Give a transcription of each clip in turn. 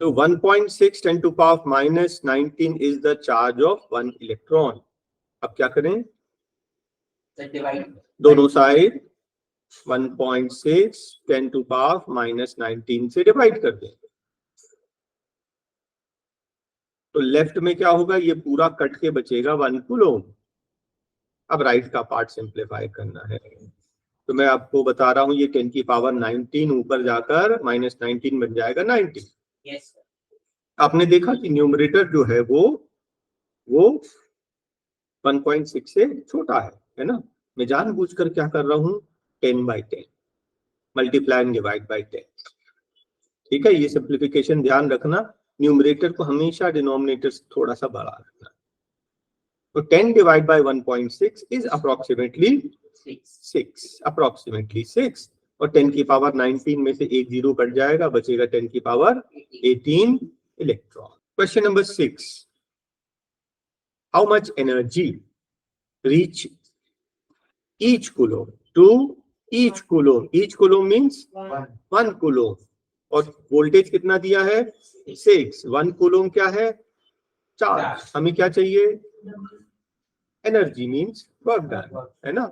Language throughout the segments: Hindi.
तो 1.6 10 to power minus 19 is the charge of 1 electron. अब क्या करें, दोनों साइड 1.6 10 to power minus 19 से डिवाइड कर दें। तो लेफ्ट में क्या होगा, ये पूरा कट के बचेगा 1 कूलम। अब राइट का पार्ट सिंप्लीफाई करना है। तो मैं आपको बता रहा हूं, ये 10 की पावर 19 ऊपर जाकर माइनस 19 बन जाएगा 90। yes, आपने देखा कि न्यूमरेटर जो है वो 1.6 से छोटा है ना। मैं जानबूझकर क्या कर रहा हूं, 10/10 मल्टीप्लाई एंड डिवाइड बाय 10। ठीक है, ये सिंप्लीफिकेशन ध्यान रखना, न्यूमरेटर को हमेशा डिनोमिनेटर से थोड़ा सा बड़ा रखना। तो 10 डिवाइड बाय 1.6 इज अप्रोक्सीमेटली 6 और 10 की पावर 19 में से एक जीरो कट जाएगा, बचेगा 10 की power 18 electron. Question number 6, how much energy reach each coulomb to each coulomb. Each coulomb means 1 coulomb और वोल्टेज कितना दिया है 6। 1 कूलम क्या है, चार्ज। हमें क्या चाहिए, एनर्जी मींस वर्क डन, है ना।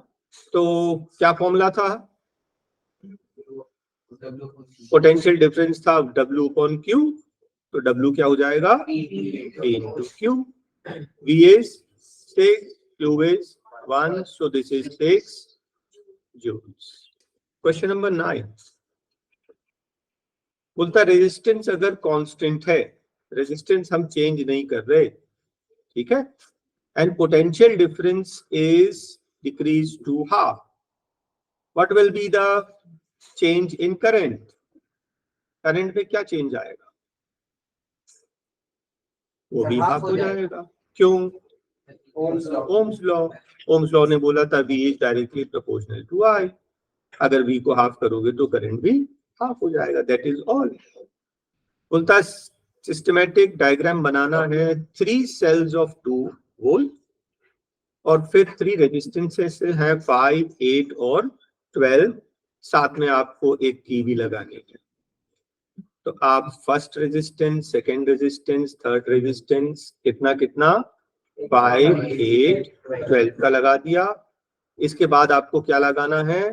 तो क्या फॉर्मूला था, पोटेंशियल डिफरेंस था W/Q। तो W क्या हो जाएगा, A into Q। V is 6, Q is 1, so this is 6 joules। Question number 9, बोलता रेजिस्टेंस अगर कांस्टेंट है, रेजिस्टेंस हम चेंज नहीं कर रहे, ठीक है, and potential difference is decreased to half, what will be the change in current? Current में क्या चेंज आएगा, वो भी हाफ हो जाएगा। क्यों, ओम्स लॉ ने बोला था V is directly proportional to I। अगर V को हाफ करोगे तो करंट भी हाफ हो जाएगा, दैट इज ऑल। बोलता सिस्टमैटिक डायग्राम बनाना है, 3 सेल्स ऑफ 2 वोल्ट और फिर 3 रेजिस्टेंसेस है 5, 8 और 12, साथ में आपको एक की भी लगानी है। तो आप first resistance, second resistance, third resistance कितना 5, 8, 12 का लगा दिया। इसके बाद आपको क्या लगाना है,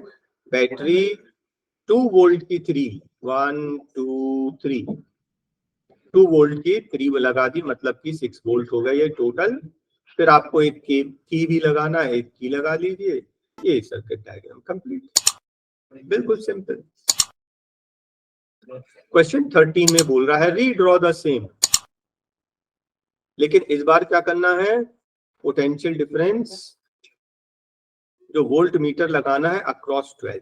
बैटरी 2 वोल्ट की 3, 1 2 3, 2 वोल्ट की 3 लगा दी, मतलब कि 6 वोल्ट हो गया ये टोटल। फिर आपको एक की भी लगाना है, एक की लगा लीजिए, ये सर्किट डायग्राम कंप्लीट। बिल्कुल सिंपल। क्वेश्चन 13 में बोल रहा है रीड्रॉ द सेम, लेकिन इस बार क्या करना है, पोटेंशियल डिफरेंस जो वोल्ट मीटर लगाना है अक्रॉस 12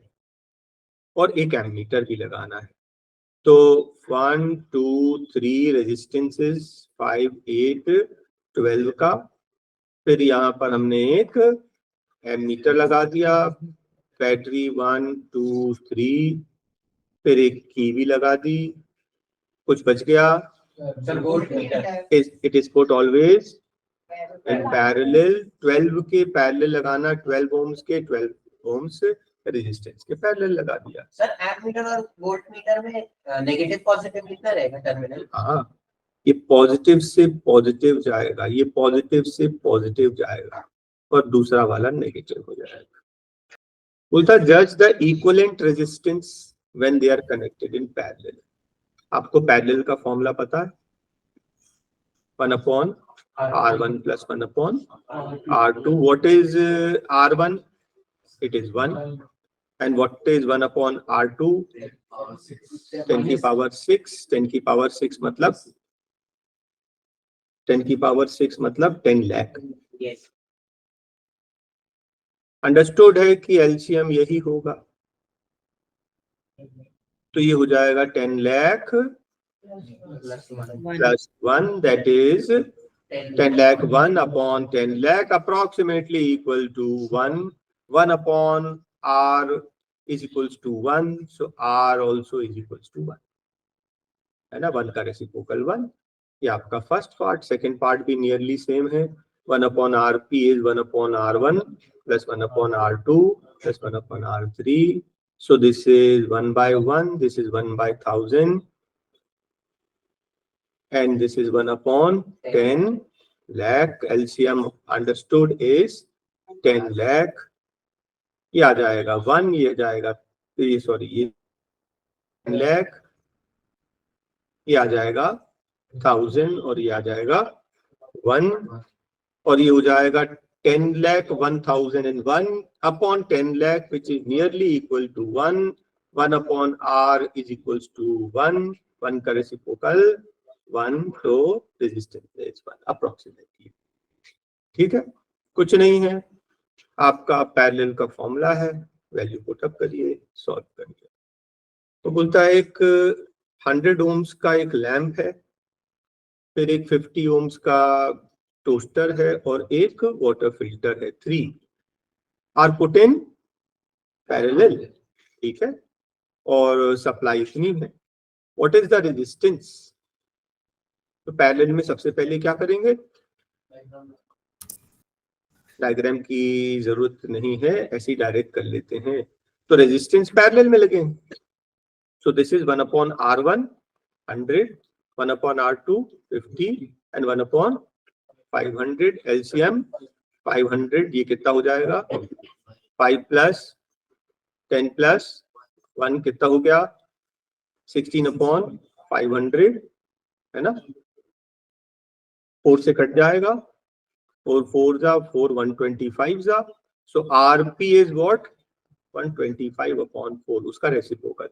और एक एमीटर भी लगाना है। तो 1 2 3 रेजिस्टेंसेस 5, 8, 12 का, फिर यहाँ पर हमने एक एमीटर लगा दिया, बैटरी 1 2 3, फिर एक की भी लगा दी, कुछ बच गया। It is put always in parallel, 12 के पैरेलल लगाना, 12 ओम्स के 12 ओम्स रेजिस्टेंस के पैरेलल लगा दिया। सर एमीटर और वोल्टमीटर में नेगेटिव पॉजिटिव कितना रहेगा टर्मिनल? हाँ, ये पॉजिटिव से पॉजिटिव जाएगा, ये पॉजिटिव से पॉजिटिव जाएगा और दूसरा वाला नेगेटिव हो जाएगा। बोलता जज the equivalent resistance when they are connected in parallel. आपको पैरेलल का फॉर्मूला पता है, 1/R1 plus 1/R2। what is R1? It is 1, and what is 1/R2? 10 की पावर 6। 10 की पावर 6 मतलब 10 की पावर 6 मतलब 10 लाख। अंडरस्टूड है कि एलसीएम यही होगा, तो ये हो जाएगा 10 lakh plus 1, that is 10 lakh 1/10 lakh, approximately equal to 1. 1/R is equals to 1, so R also is equals to 1, है ना। 1 का रेसिप्रोकल 1। ये आपका फर्स्ट पार्ट। सेकंड पार्ट भी नियरली सेम है, 1/RP is 1/R1 plus 1/R2 plus 1/R3, so this is 1/1, this is 1/1000, and this is 1 upon 10 lakh. LCM understood is 10 lakh. ये आ जाएगा 1, ये जाएगा ये सॉरी ये 10 lakh, ये आ जाएगा 1000 और ये आ जाएगा 1 और ये हो जाएगा 10 lakh 1001 upon 10 lakh which is nearly equal to 1. 1 upon R is equals to 1. 1 का रेसिप्रोकल 1, तो रेजिस्टेंस इज 1 अप्रोक्सीमेटली. ठीक है, कुछ नहीं है, आपका पैरेलल का फॉर्मूला है, वैल्यू पुट अप करिए, सॉल्व करिए. तो बोलता है एक 100 ohms का एक लैंप है, फिर एक 50 ohms का टोस्टर है और एक वाटर फिल्टर है. 3 आर पुट इन पैरेलल. ठीक है, और सप्लाई इतनी है. What is the resistance? तो पैरेलल में सबसे पहले क्या करेंगे, डायग्राम की जरूरत नहीं है, ऐसे ही डायरेक्ट कर लेते हैं. तो रेजिस्टेंस पैरेलल में लगेंगे. सो this is 1 upon R1 100, 1 upon R2 50 and 1 upon 500. LCM 500, ये कितना हो जाएगा 5 प्लस 10 प्लस 1 कितना हो गया 16 अपॉन 500 है ना. 4 से कट जाएगा, 4 4 जा 4 125 जा. सो RP इज व्हाट 125 अपॉन 4, उसका रेसिप्रोकल.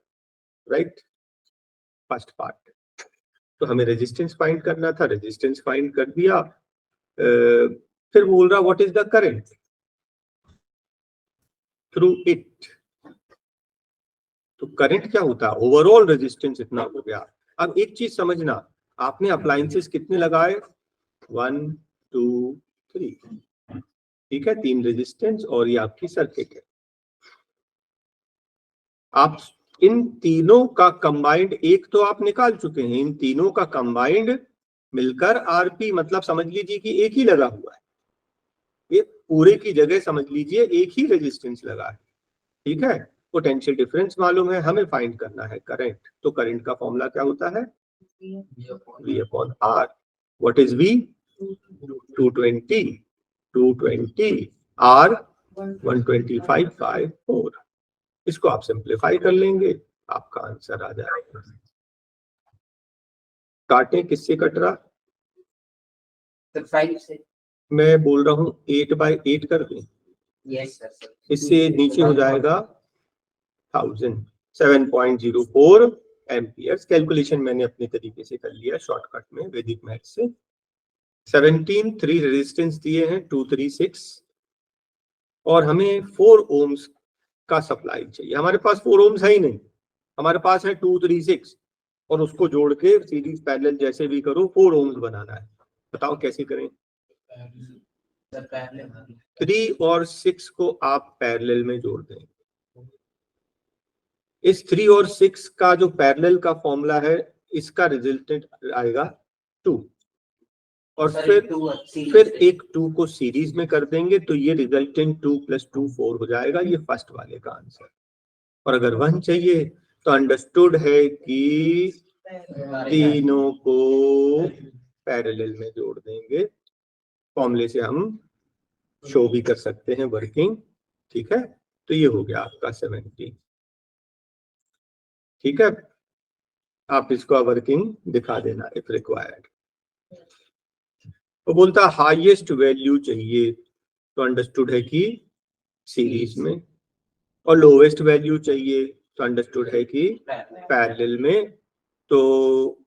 Right, first part. तो हमें रेजिस्टेंस फाइंड करना था, रेजिस्टेंस फाइंड कर दिया. फिर बोल रहा what is the current through it. तो करंट क्या होता है, ओवरऑल रेजिस्टेंस इतना हो गया. अब एक चीज समझना, आपने अप्लायंसेस कितने लगाए 1 2 3. ठीक है, 3 रेजिस्टेंस और ये आपकी सर्किट है. आप इन तीनों का कंबाइंड, एक तो आप निकाल चुके हैं, इन तीनों का कंबाइंड मिलकर आरपी, मतलब समझ लीजिए कि एक ही लगा हुआ है. ये पूरे की जगह समझ लीजिए एक ही रेजिस्टेंस लगा है. ठीक है, पोटेंशियल डिफरेंस मालूम है, हमें फाइंड करना है करंट. तो करंट का फॉर्मूला क्या होता है V upon R. What is V 220 R 125/4. इसको आप सिंप्लीफाई कर लेंगे, आपका आंसर आ जाएगा. काटें, किससे कट रहा, 5 से. मैं बोल रहा हूँ 8/8 कर दें. Yes sir. इससे नीचे हो जाएगा 1000. 7.04 एम्पियर्स. कैलकुलेशन मैंने अपने तरीके से कर लिया शॉर्टकट में वैदिक मैथ से. 17 3 रेजिस्टेंस दिए हैं 236 और हमें 4 ohms का सप्लाई चाहिए. हमारे पास 4 ohms है ही नहीं, हमारे पास है 236 और उसको जोड़ के सीरीज पैरेलल जैसे भी करो 4 ohms बनाना है. बताओ कैसे करें. 3 और 6 को आप पैरेलल में जोड़ दें. इस 3 और 6 का जो पैरेलल का फॉर्मूला है, इसका रिजल्टेंट आएगा 2 और फिर एक 2 को सीरीज में कर देंगे तो ये रिजल्टेंट 2 + 2 4 हो जाएगा. ये फर्स्ट वाले का आंसर. और अगर 1 चाहिए तो अंडरस्टूड है कि तीनों को पैरेलल में जोड़ देंगे. फॉर्मूले से हम शो भी कर सकते हैं वर्किंग. ठीक है, तो ये हो गया आपका 70. ठीक है, आप इसको वर्किंग दिखा देना इफ रिक्वायर्ड. तो बोलता हाईएस्ट वैल्यू चाहिए, तो अंडरस्टूड है कि सीरीज में, और लोवेस्ट वैल्यू चाहिए तो अंडरस्टूड है कि पैरेलल में. तो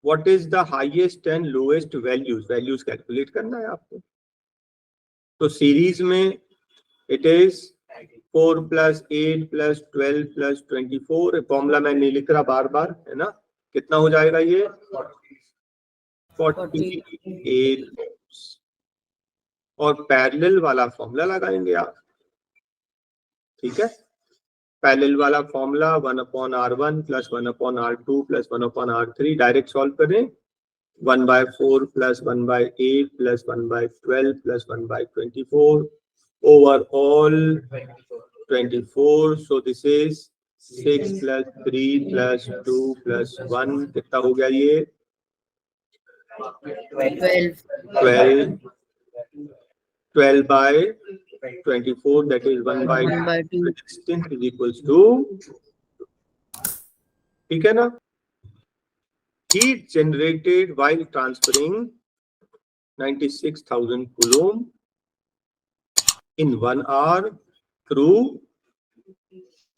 what is the highest and lowest values calculate करना है आपको. तो सीरीज में इट इज 4 + 8 + 12 + 24. फॉर्मूला मैं नहीं लिख रहा बार बार, है ना. कितना हो जाएगा ये 48. और पैरेलल वाला फॉर्मूला लगाएंगे आप. ठीक है, पैरेलल वाला formula 1 upon R1 + 1 upon R2 + 1 upon R3. Direct solve करें. 1/4 + 1/8 + 1/12 + 1/24 overall 24. So this is 6 + 3 + 2 + 1. कितना हो गया ये 12 12 by 24, that is 1 by 2 resistance is equals to, ठीक है ना? Heat generated while transferring 96,000 coulomb in 1 hour through,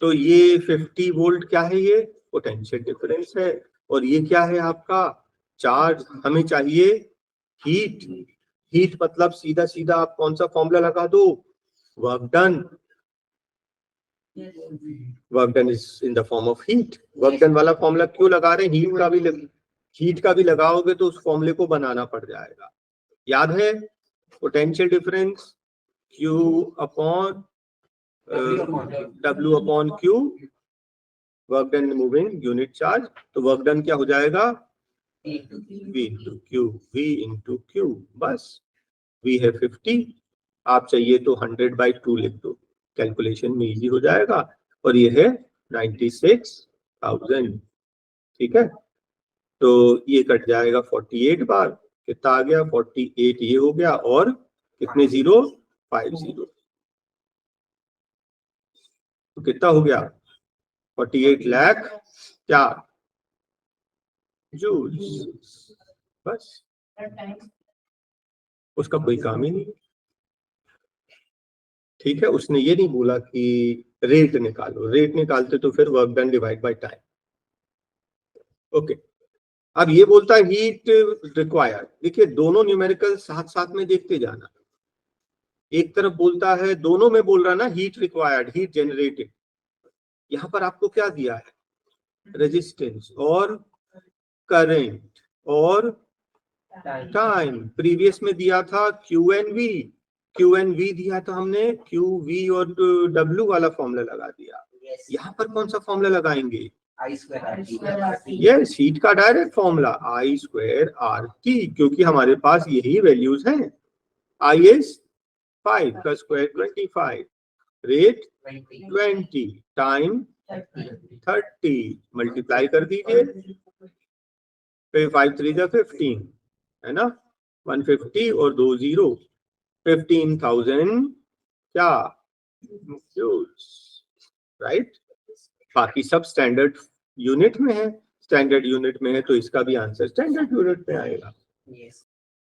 तो ये 50 वोल्ट क्या है? ये पोटेंशियल डिफरेंस है। और ये क्या है आपका? चार्ज। हमें चाहिए हीट। हीट मतलब सीधा सीधा आप कौन सा फॉर्मूला लगा दो? Work done. Work done is in the form of heat. Work done वाला फॉर्मूला क्यों लगा रहे हैं? हीट का भी लगाओगे तो उस फॉर्मूले को बनाना पड़ जाएगा। याद है? Potential difference Q upon W upon Q, work done moving unit charge. तो वर्क डन क्या हो जाएगा? V into Q, V into Q। बस V है 50, आप चाहिए तो 100/2 लिख दो, कैलकुलेशन में इजी हो जाएगा। और ये है 96,000। ठीक है, तो ये कट जाएगा 48 बार। कितना आ गया? 48 ये हो गया, और कितने जीरो? 50। तो कितना हो गया? 48 लाख क्या जूल्स। बस, उसका कोई काम ही नहीं। ठीक है, उसने ये नहीं बोला कि रेट निकालो। रेट निकालते तो फिर work done divide by time. Okay, अब ये बोलता है हीट रिक्वायर्ड। देखिए, दोनों न्यूमेरिकल साथ साथ में देखते जाना। एक तरफ बोलता है, दोनों में बोल रहा ना हीट रिक्वायर्ड, हीट जनरेटेड। यहां पर आपको क्या दिया है? रेजिस्टेंस और करंट और टाइम। प्रीवियस में दिया था Q and V. Q and V दिया तो हमने क्यू वी और डब्ल्यू वाला फॉर्मूला लगा दिया। यहाँ पर कौन सा फॉर्मूला लगाएंगे? यस, हीट का डायरेक्ट फॉर्मूला I²RT, क्योंकि हमारे पास यही वैल्यूज हैं। I is 5 का स्क्वायर 25, रेट 20, टाइम 30, मल्टीप्लाई कर दीजिए, फिर 5 3 जा 15 है ना, 150 और 2 0, 15,000 क्या जूल्स, राइट। बाकी सब स्टैंडर्ड यूनिट में है। स्टैंडर्ड यूनिट में है तो इसका भी आंसर स्टैंडर्ड यूनिट में आएगा।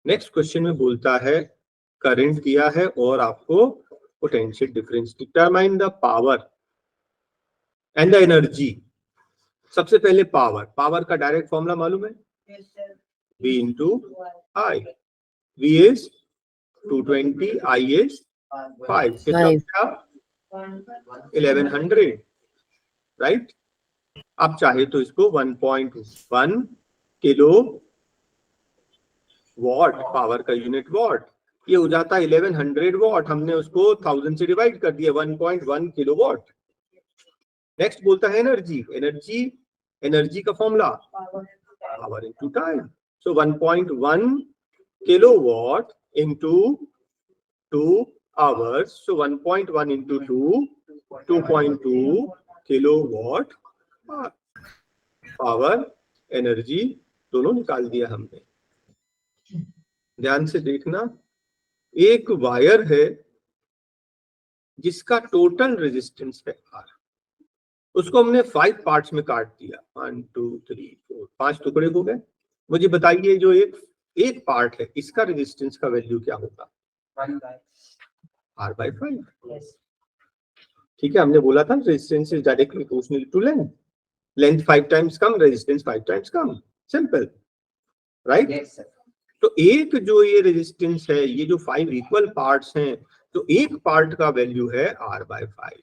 नेक्स्ट क्वेश्चन में बोलता है करंट दिया है और आपको potential difference. Determine the power and the energy. सबसे पहले पावर। पावर का डायरेक्ट फॉर्मूला मालूम है? V into I। V is 220, I is 5। कितना था? 1100, राइट। आप चाहे तो इसको 1.1 किलो वॉट, पावर का यूनिट वॉट, ये हो जाता है 1100 वॉट। हमने उसको 1000 से डिवाइड कर दिया, 1.1 किलो वॉट। नेक्स्ट बोलता है एनर्जी। एनर्जी, एनर्जी का फॉर्मूला पावर इनटू टाइम। सो 1.1 किलोवाट इनटू 2 आवर्स, सो 1.1 इनटू 2, 2.2 किलोवाट पावर एनर्जी दोनों निकाल दिया हमने। ध्यान से देखना, एक वायर है जिसका टोटल रेजिस्टेंस है R, उसको हमने 5 पार्ट्स में काट दिया, 1 2 3 4, 5 टुकड़े हो गए। मुझे बताइए जो एक पार्ट है इसका रेजिस्टेंस का वैल्यू क्या होगा? R/5। ठीक है, हमने बोला था resistance is directly proportional to length. Length 5 times कम, रेजिस्टेंस 5 टाइम्स कम, सिंपल, राइट। तो एक जो ये रेजिस्टेंस है, ये जो 5 इक्वल पार्ट्स हैं, तो एक पार्ट का वैल्यू है R/5।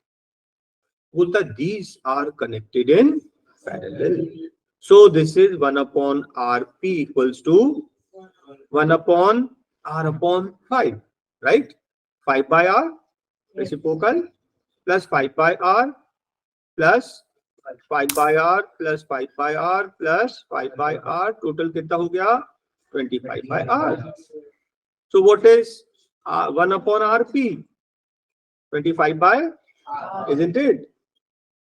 बोलता these are connected in parallel, so this is 1/RP equals to 1/R/5, right? 5/R reciprocal plus 5/R plus 5/R plus 5/R plus 5/R, total कितना हो गया? 25/R. So what is 1/RP? 25/R, isn't it?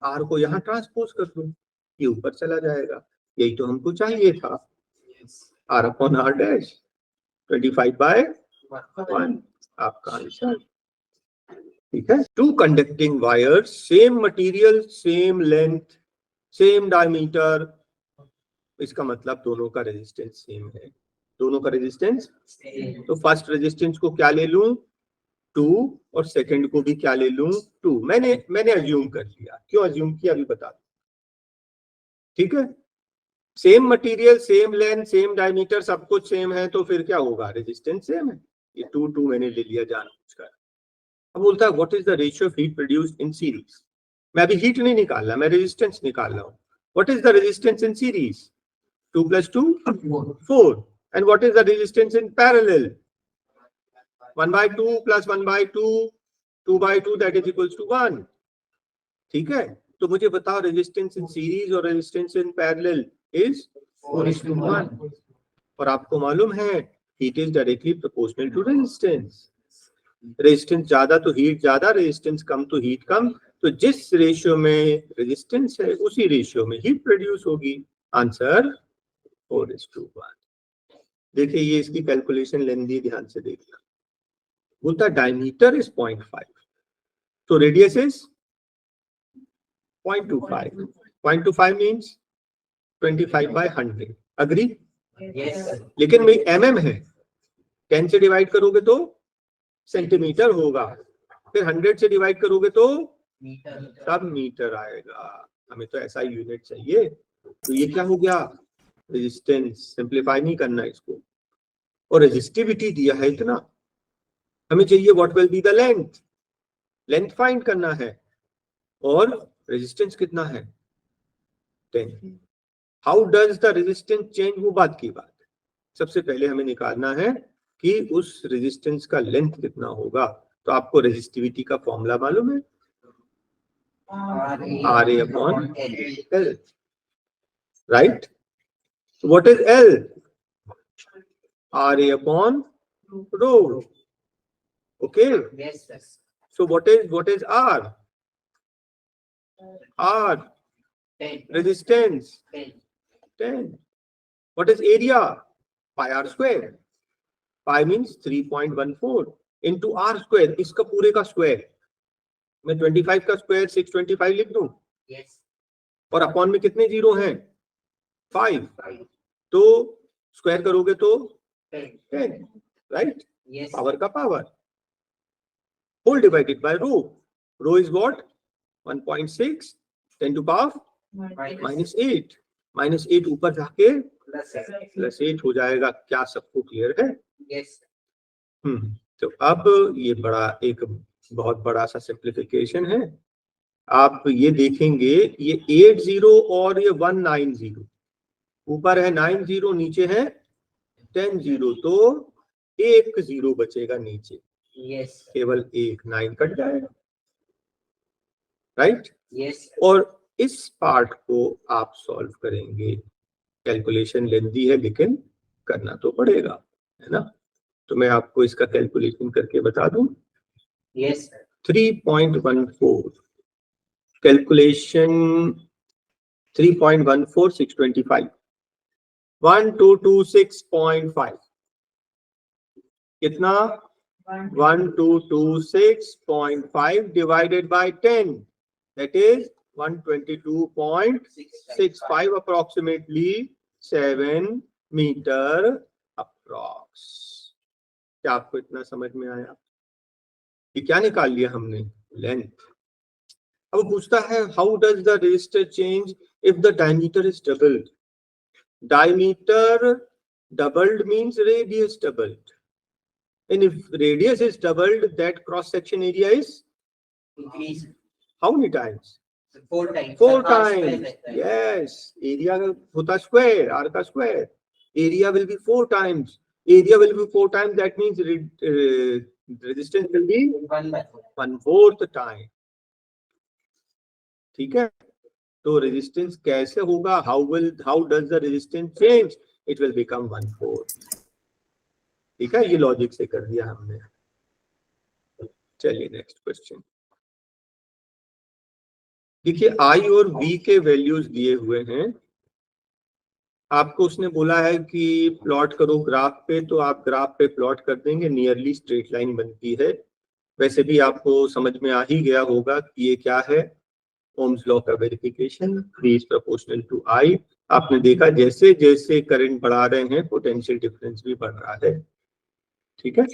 R को यहाँ ट्रांसपोज कर दो, ये ऊपर चला जाएगा। यही तो हमको चाहिए था। R upon R dash 25/1 आपका आंसर। ठीक है, two conducting wires, same material, same length, same diameter, इसका मतलब दोनों का रेजिस्टेंस सेम है, दोनों का रेजिस्टेंस। तो फर्स्ट रेजिस्टेंस को क्या ले लूं 2 और सेकंड को भी क्या ले लूं 2। मैंने अज्यूम कर लिया, क्यों अज्यूम किया अभी बता दूं। ठीक है, same material, same length, same diameter, सब कुछ सेम है, तो फिर क्या होगा, रेजिस्टेंस सेम है। ये 2 मैंने ले लिया जानबूझकर। अब बोलता है what is the ratio of heat produced in series. मैं अभी हीट नहीं निकाल रहा, मैं रेजिस्टेंस निकाल रहा हूं। What is the resistance in series, 2 + 2 4, and what is the resistance in parallel, 1/2 + 1/2 2/2, that is equals to 1। ठीक है, तो मुझे बताओ रेजिस्टेंस इन सीरीज और रेजिस्टेंस इन पैरेलल इज 4:1। और आपको मालूम है heat is directly proportional to resistance. Resistance ज्यादा तो हीट ज्यादा, रेजिस्टेंस कम तो हीट कम। तो जिस रेशियो में रेजिस्टेंस है उसी रेशियो में हीट प्रोड्यूस होगी। आंसर 4:1। देखिए ये इसकी कैलकुलेशन लेंदी, ध्यान से देखना। बोलता डायमीटर इज 0.5, तो रेडियस इज 0.25। 0.25 मीन्स 25/100। अग्री? लेकिन में mm है, 10 से डिवाइड करोगे तो सेंटीमीटर होगा, फिर 100 से डिवाइड करोगे तो तब मीटर आएगा। हमें तो ऐसा यूनिट चाहिए। तो ये क्या हो गया, रेजिस्टेंस। सिंप्लीफाई नहीं करना इसको। और रेजिस्टिविटी दिया है इतना, हमें चाहिए what will be the length. Length find करना है और रेजिस्टेंस कितना है 10। How does the resistance change, वो बात की बात। सबसे पहले हमें निकालना है कि उस रेजिस्टेंस का लेंथ कितना होगा। तो आपको रेजिस्टिविटी का फॉर्मूला मालूम है, RA/L, right. What is L, RA/ρ। okay, Yes, sir. so what is R? R 10. resistance 10. What is area? Pi R square. Pi means 3.14 into R square, इसका पूरे का स्क्वायर। मैं 25 का स्क्वायर 625 लिख दूं। Yes. और अपॉन में कितने जीरो हैं 5, तो स्क्वायर करोगे तो 10, राइट। Yes. पावर का power, whole divided by rho. Rho is what, 1.6 10 to power -8। -8 ऊपर जाके +8 हो जाएगा। क्या सबको क्लियर है? Yes. तो अब ये एक बहुत बड़ा सा सिंप्लीफिकेशन है। आप ये देखेंगे, ये 80 और ये 190, ऊपर है 90, नीचे है 10, तो एक 0 बचेगा नीचे। Yes. केवल एक 9 कट जाएगा, राइट। Yes. और इस पार्ट को आप सॉल्व करेंगे। कैलकुलेशन लेंदी है लेकिन करना तो पड़ेगा, है ना। तो मैं आपको इसका कैलकुलेशन करके बता दूं। Yes. 3.14 कैलकुलेशन, 3.14 625 1226.5 कितना 1226.5 divided by 10, that is 122.65, approximately 7 metre approx. क्या आपको इतना समझ में आया? ये क्या निकाल लिया हमने, लेंथ। अब पूछता है how does the resistor change if the diameter is doubled. Diameter doubled means radius doubled, and if radius is doubled, that cross section area is Increase. how many times? 4 times. 4 R square times. रहता है. Yes, area होता स्क्वायर, r का square, area will be 4 times. Area will be 4 times, that means resistance will be 1/4 time। ठीक है, तो रेजिस्टेंस कैसे होगा, how does the resistance change, it will become 1/4। ठीक है, ये लॉजिक से कर दिया हमने। चलिए नेक्स्ट क्वेश्चन देखिए। आई और वी के वैल्यूज दिए हुए हैं। आपको उसने बोला है कि प्लॉट करो ग्राफ पे, तो आप ग्राफ पे प्लॉट कर देंगे, नियरली स्ट्रेट लाइन बनती है। वैसे भी आपको समझ में आ ही गया होगा कि ये क्या है, ओम्स लॉ का verification, V is proportional to I। आपने देखा जैसे जैसे करंट बढ़ा रहे हैं पोटेंशियल डिफरेंस भी बढ़ रहा है। ठीक है,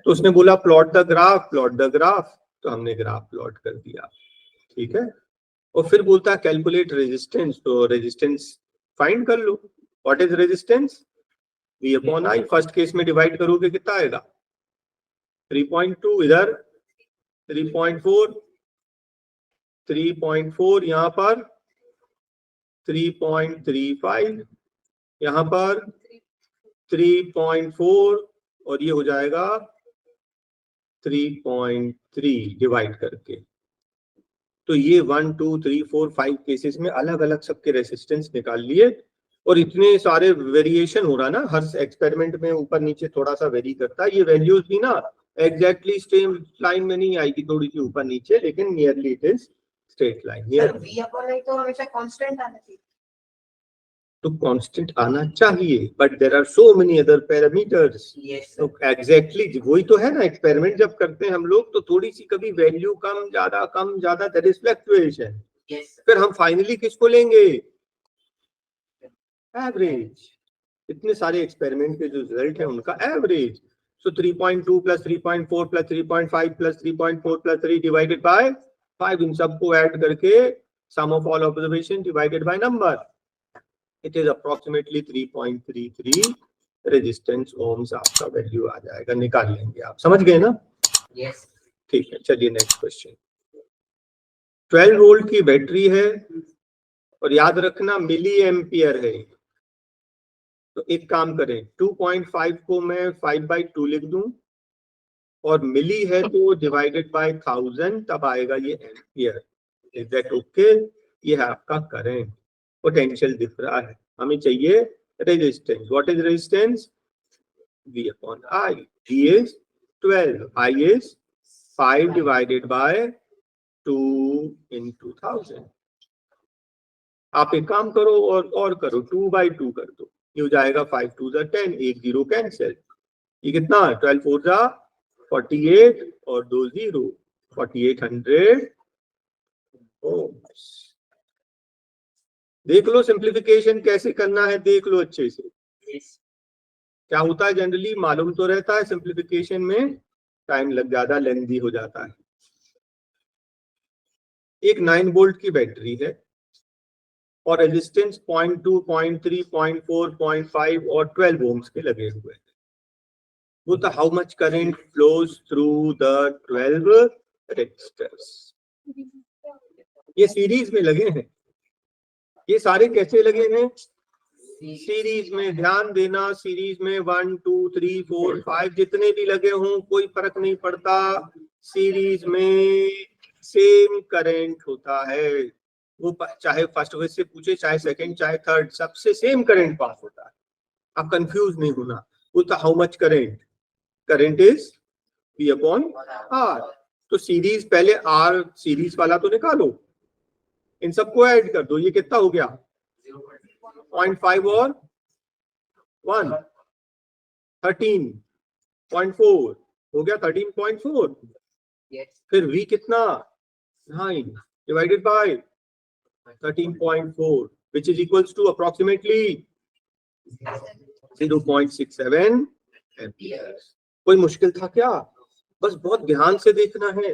तो उसने बोला plot the graph, plot the graph, तो हमने ग्राफ प्लॉट कर दिया। ठीक है, और फिर बोलता है कैलकुलेट रेजिस्टेंस, तो रेजिस्टेंस फाइंड कर लो। What is resistance? V upon I। First case में डिवाइड करोगे कितना आएगा? 3.2, इधर 3.4, 3.4, यहाँ पर 3.35, यहाँ पर 3.4, और ये हो जाएगा 3.3 डिवाइड करके। तो ये 1 2 3 4 5 केसेस में अलग अलग सबके रेसिस्टेंस निकाल लिए, और इतने सारे वेरिएशन हो रहा ना, हर एक्सपेरिमेंट में ऊपर नीचे थोड़ा सा वेरी करता है। ये वैल्यूज भी ना एग्जैक्टली सेम लाइन में नहीं आएगी, थोड़ी सी ऊपर नीचे, लेकिन nearly it is straight line. Sir V upon I तो हमेशा कांस्टेंट आना चाहिए। तो कांस्टेंट आना चाहिए, but there are so many other parameters. तो एग्जैक्टली वही तो है ना, एक्सपेरिमेंट जब करते हैं हम लोग तो थोड़ी सी कभी वैल्यू कम ज्यादा, दैट इज फ्लक्चुएशन। फिर हम फाइनली किसको लेंगे? एवरेज। इतने सारे एक्सपेरिमेंट के जो रिजल्ट है उनका average. So 3.2 plus 3.4 plus 3.5 plus 3.4 plus 3 divided by 5, इन सबको ऐड करके sum of all observation divided by number, it is approximately 3.33 resistance ohms आपका वैल्यू आ जाएगा, निकाल लेंगे आप। समझ गए ना? यस। ठीक है, चलिए नेक्स्ट क्वेश्चन। 12 वोल्ट की बैटरी है, और याद रखना मिली एम्पियर है। तो एक काम करें, 2.5 को मैं 5/2 लिख दूं, और मिली है तो डिवाइडेड बाय 1000, तब आएगा ये एम्पियर। Is that okay? ये है आपका करंट। पोटेंशियल दिख रहा है, हमें चाहिए resistance. What is resistance? V upon I। V is 12, I is 5 divided by 2 into 1000। आप एक काम करो और करो, 2/2 कर दो, ये हो जाएगा 5 2 जा 10, 1 0 कैंसिल। ये कितना है? 12 4 जा 48, और 2 0, 4800 ohms। देख लो सिंप्लीफिकेशन कैसे करना है, देख लो अच्छे से। क्या होता है जनरली मालूम तो रहता है, सिंप्लीफिकेशन में टाइम लग ज्यादा लेंथी हो जाता है। एक 9 वोल्ट की बैटरी है, और रेजिस्टेंस 0.2 0.3 0.4 0.5 और 12 ओम्स के लगे हुए हैं। वो तो how much current flows through the 12 resistors. ये सीरीज में लगे हैं, ये सारे कैसे लगे हैं? सीरीज में। ध्यान देना, सीरीज में 1 2 3 4 5 जितने भी लगे हों कोई फर्क नहीं पड़ता, सीरीज में सेम करंट होता है। वो चाहे फर्स्ट वेव से पूछे, चाहे सेकंड, चाहे थर्ड, सबसे सेम करंट पास होता है। आप कंफ्यूज नहीं होना। वो तो how much current? Current is V upon R। तो सीरीज, पहले R सीरीज वाला तो निकालो, इन सबको ऐड कर दो, ये कितना हो गया? 0.5 और 1 13.4 हो गया, 13.4। फिर V कितना? 9 divided by 13.4 which is equals to approximately 0.67 amperes। कोई मुश्किल था क्या? बस बहुत ध्यान से देखना है।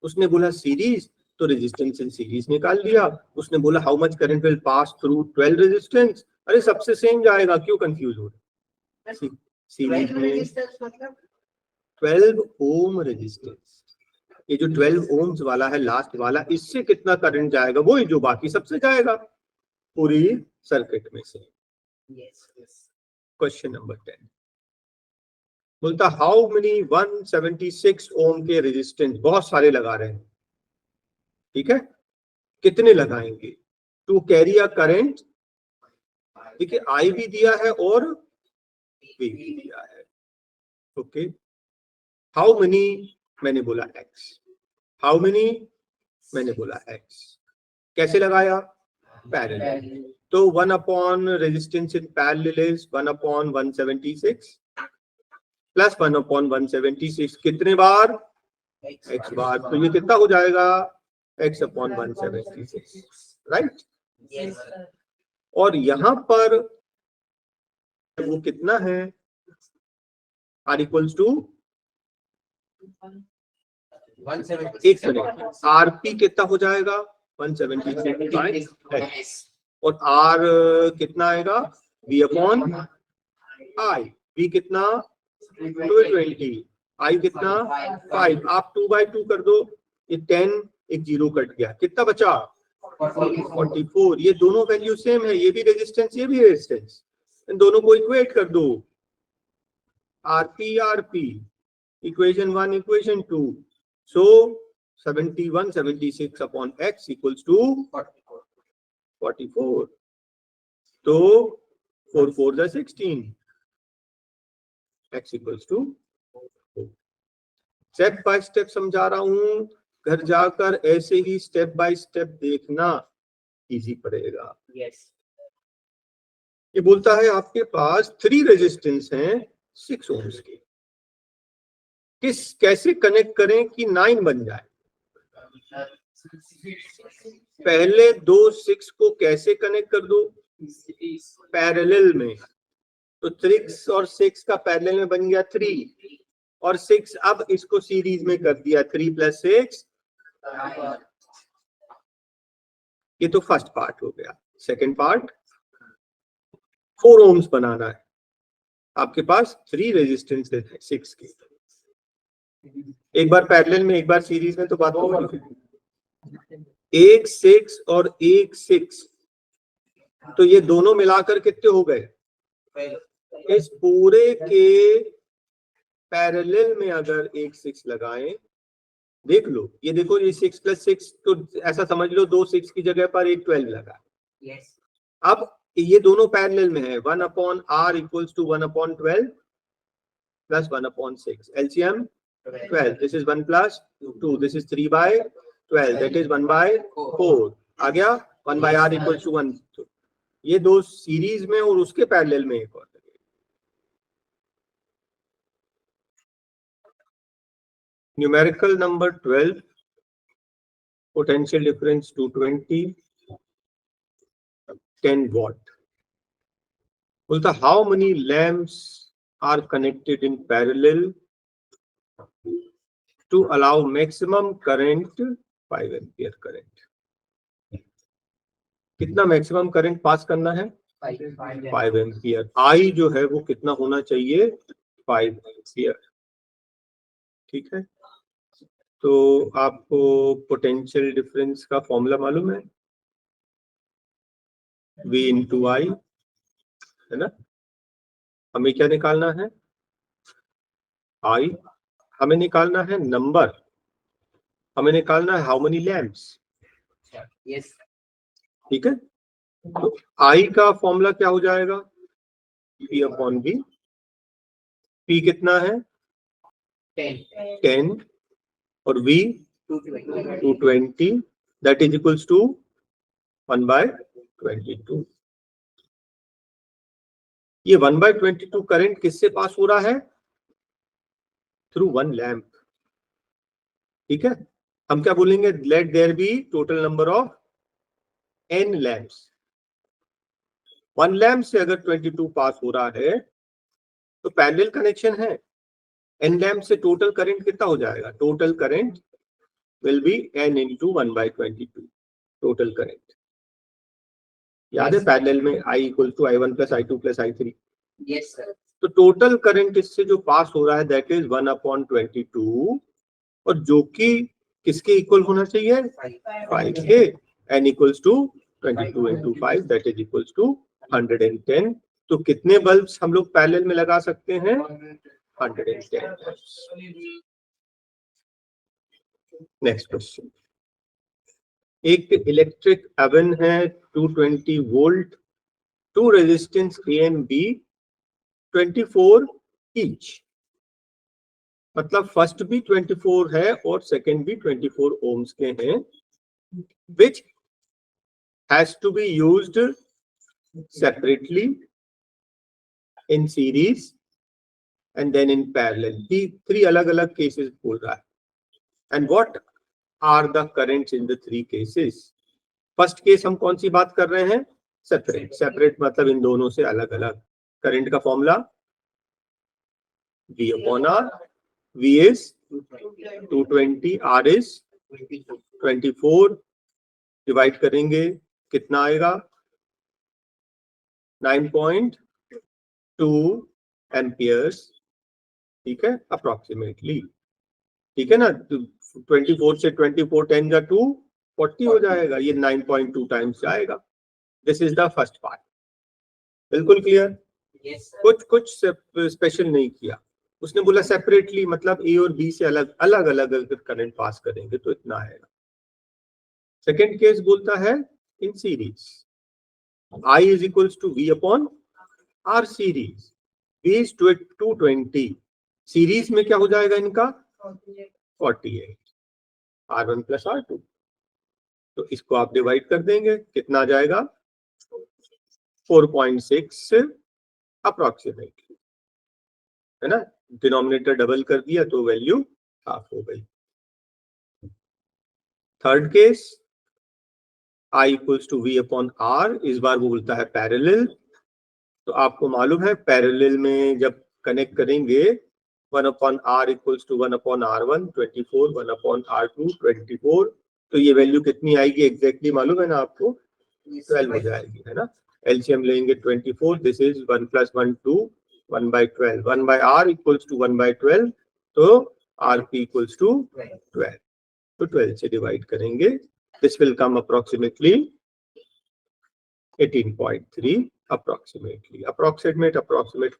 उसने बोला सीरीज, तो रेजिस्टेंस इन सीरीज निकाल लिया। उसने बोला how much current will pass through 12 resistance, अरे सबसे सेम जाएगा, क्यों कंफ्यूज हो रहे? सीरीज में 12 ओम रेजिस्टेंस, ये जो 12 ओम्स वाला है लास्ट वाला, इससे कितना करंट जाएगा? वही जो बाकी सबसे जाएगा पूरी सर्किट में से। क्वेश्चन नंबर 10 बोलता हाउ मेनी 176 ओम के रेजिस्टेंस, बहुत सारे लगा रहे हैं, ठीक है, कितने लगाएंगे टू कैरी अ करंट? देखिए आई भी दिया है और वी भी दिया है। ओके, हाउ मेनी मैंने बोला एक्स, हाउ मेनी मैंने बोला एक्स। कैसे लगाया? पैरेलल। तो 1 upon resistance in parallel is 1 upon 176 plus 1 upon 176 कितने बार? x बार। तो ये कितना हो जाएगा? x upon 176, right? Yes. और यहाँ पर वो कितना है? r equals to 176. एक मिनट, rp कितना हो जाएगा? 176 और r कितना आएगा? v upon i। v कितना? 220, i कितना? 5। आप 2/2 कर दो, ये 10, एक जीरो कट गया, कितना बचा? 44। ये दोनों वैल्यू सेम है, ये भी रेजिस्टेंस ये भी रेजिस्टेंस, इन दोनों को इक्वेट कर दो। rp equation 1 equation 2, so 76 upon x equals to 44। तो 4 4 जा 16, x equals to. Step by step समझा रहा हूं, घर जाकर ऐसे ही स्टेप बाय स्टेप देखना, इजी पड़ेगा। Yes. ये बोलता है आपके पास 3 रेजिस्टेंस हैं 6 ओम्स के, कैसे कनेक्ट करें कि 9 बन जाए? पहले दो 6 को कैसे कनेक्ट कर दो? पैरेलल में। तो 6 और 6 का पैरेलल में बन गया 3 और 6, अब इसको सीरीज में कर दिया 3 + 6। ये तो फर्स्ट पार्ट हो गया। सेकंड पार्ट 4 ओम्स बनाना है। आपके पास 3 रेजिस्टेंस है 6 के, एक बार पैरेलल में एक बार सीरीज में, तो बात हो गई। एक 6 और एक 6, तो ये दोनों मिलाकर कितने हो गए? इस पूरे के पैरेलल में अगर एक 6 लगाएं, देख लो, ये देखो, ये 6 + 6, तो ऐसा समझ लो 2 6 की जगह पर एक 12 लगा। Yes. अब ये दोनों पैरेलल में है, 1 upon r equals to 1 upon 12 plus 1 upon 6, LCM 12, this is 1 + 2, this is 3/12, that is 1/4 आ गया। 1/r equals to 1। ये दो सीरीज में और उसके पैरेलल में एक और। Numerical number 12, potential difference 220, 10 watt. बोलता how many lamps are connected in parallel to allow maximum current 5 ampere current. कितना मैक्सिमम करंट पास करना है? 5 एम्पियर। आई जो है वो कितना होना चाहिए? 5 एम्पियर। ठीक है, तो आपको पोटेंशियल डिफरेंस का फॉर्मूला मालूम है, V × I, है ना? हमें क्या निकालना है? I। हमें निकालना है नंबर, हमें निकालना है हाउ मेनी लैम्प्स। Yes. ठीक है, तो I का फॉर्मूला क्या हो जाएगा? P/V। P कितना है? 10 और V 220, that is equals to 1/22। ये 1/22 करंट किससे पास हो रहा है? Through 1 lamp. ठीक है, हम क्या बोलेंगे? Let there be total number of n lamps. 1 lamp से अगर 22 पास हो रहा है तो पैरेलल कनेक्शन है। n लैम्प से टोटल करंट कितना हो जाएगा? Total current will be n × 1/22 total current. याद है पैरेलल में I = I1 + I2 + I3। Yes, sir. तो टोटल करंट इससे जो पास हो रहा है दैट इज 1/22, और जो कि किसके इक्वल होना चाहिए? 5 के। n = 22 × 5, that is equals to 110। तो कितने बल्ब्स हम लोग पैरेलल में लगा सकते हैं? 110। नेक्स्ट क्वेश्चन, एक इलेक्ट्रिक ओवन है 220 volt, 2 resistance A and B 24 each, मतलब फर्स्ट भी 24 है और सेकंड भी 24 ओम्स के हैं, which has to be used separately, in series and then in parallel. Three अलग अलग cases बोल रहा है. And what are the currents in the three cases? First case हम कौन सी बात कर रहे हैं? सेपरेट. सेपरेट मतलब इन दोनों से अलग अलग. करंट का formula V upon R. V is 220, R is 24. Divide करेंगे कितना आएगा? 9.2 एम्पियर्स. ठीक है, अप्रोक्सीमेटली. ठीक है ना, 24 से 24 10 जा 2 40 हो जाएगा. ये 9.2 टाइम्स आएगा. This is the first part. बिल्कुल क्लियर? कुछ स्पेशल नहीं किया. उसने बोला सेपरेटली, मतलब ए और बी से अलग अलग अगर करंट पास करेंगे तो इतना आएगा. सेकेंड केस बोलता है in series. I is equals to V upon R series. V is 220. Series में क्या हो जाएगा इनका? 48. R1 plus R2. तो इसको आप डिवाइड कर देंगे, कितना आ जाएगा? 4.6 अप्रोक्सीमेटली, है ना. डिनोमिनेटर डबल कर दिया तो वैल्यू हाफ हो गई. Third case I equals to V upon R. इस बार वो बोलता है पैरेलल. तो आपको मालूम है पैरेलल में जब कनेक्ट करेंगे 1 upon R equals to 1 upon R1 24, 1 upon R2 24. तो ये वैल्यू कितनी आएगी एग्जैक्टली मालूम है ना आपको? 12 हो जाएगी, है ना. एलसीएम लेंगे 24. This is 1 plus 1 2, 1 by 12. 1 by R equals to 1 by 12. तो RP इक्वल्स टू 12. तो 12 से डिवाइड करेंगे. This will come approximately 18.3 approximately. Approximate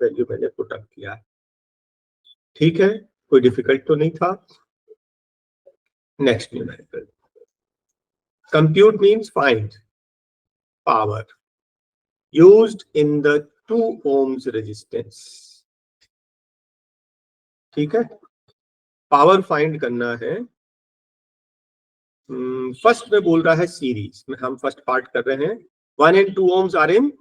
value मैंने पुट अप किया है. ठीक है, कोई डिफिकल्ट तो नहीं था. Next numerical. Compute means find power used in the 2 ohms resistance. ठीक है, पावर फाइंड करना है. फर्स्ट में बोल रहा है सीरीज में. हम फर्स्ट पार्ट कर रहे हैं. 1 and 2 ohms are in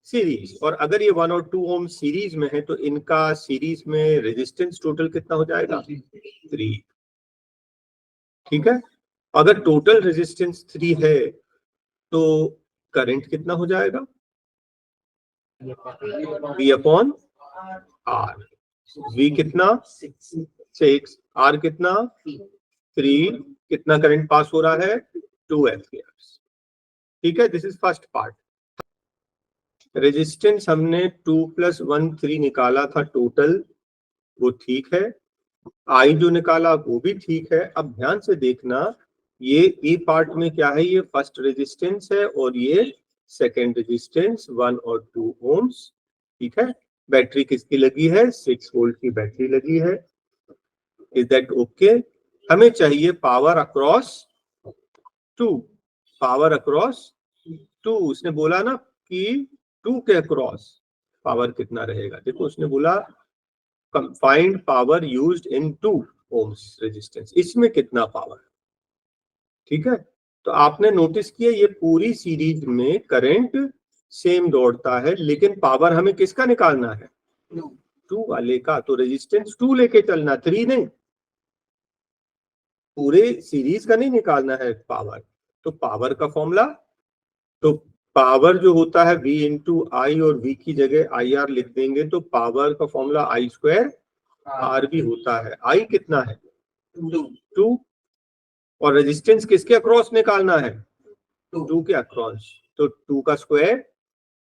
series. और अगर ये 1 और 2 ohms सीरीज में है तो इनका सीरीज में रेजिस्टेंस टोटल कितना हो जाएगा? 3. ठीक है, अगर टोटल रेजिस्टेंस 3 है तो करंट कितना हो जाएगा? V upon R. V कितना? 6. R कितना? 3. कितना करंट पास हो रहा है? 2 एम्पियर्स. ठीक है, this is first part. Resistance हमने 2 + 1 3 निकाला था टोटल, वो ठीक है. आई जो निकाला वो भी ठीक है. अब ध्यान से देखना, ये ए पार्ट में क्या है? ये फर्स्ट रेजिस्टेंस है और ये सेकेंड रेजिस्टेंस 1 और 2 ohms. ठीक है, बैटरी किसकी लगी है? 6 वोल्ट की बैटरी लगी है. Is that okay? हमें चाहिए पावर अक्रॉस 2. Power across 2. उसने बोला ना कि 2 के अक्रॉस पावर कितना रहेगा. देखो उसने बोला find power used in 2 ohms resistance. इसमें कितना पावर. ठीक है, तो आपने नोटिस किया ये पूरी सीरीज में करंट सेम दौड़ता है, लेकिन पावर हमें किसका निकालना है? 2 वाले का. तो रेजिस्टेंस 2 लेके चलना, 3 नहीं. पूरे सीरीज का नहीं निकालना है पावर. तो पावर का फॉर्मूला, तो पावर जो होता है V इंटू आई, और V की जगह IR लिख देंगे तो पावर का फॉर्मूला I² R भी होता है. I कितना है? 2. और रेजिस्टेंस किसके अक्रॉस निकालना है? 2 के अक्रॉस. तो 2 का square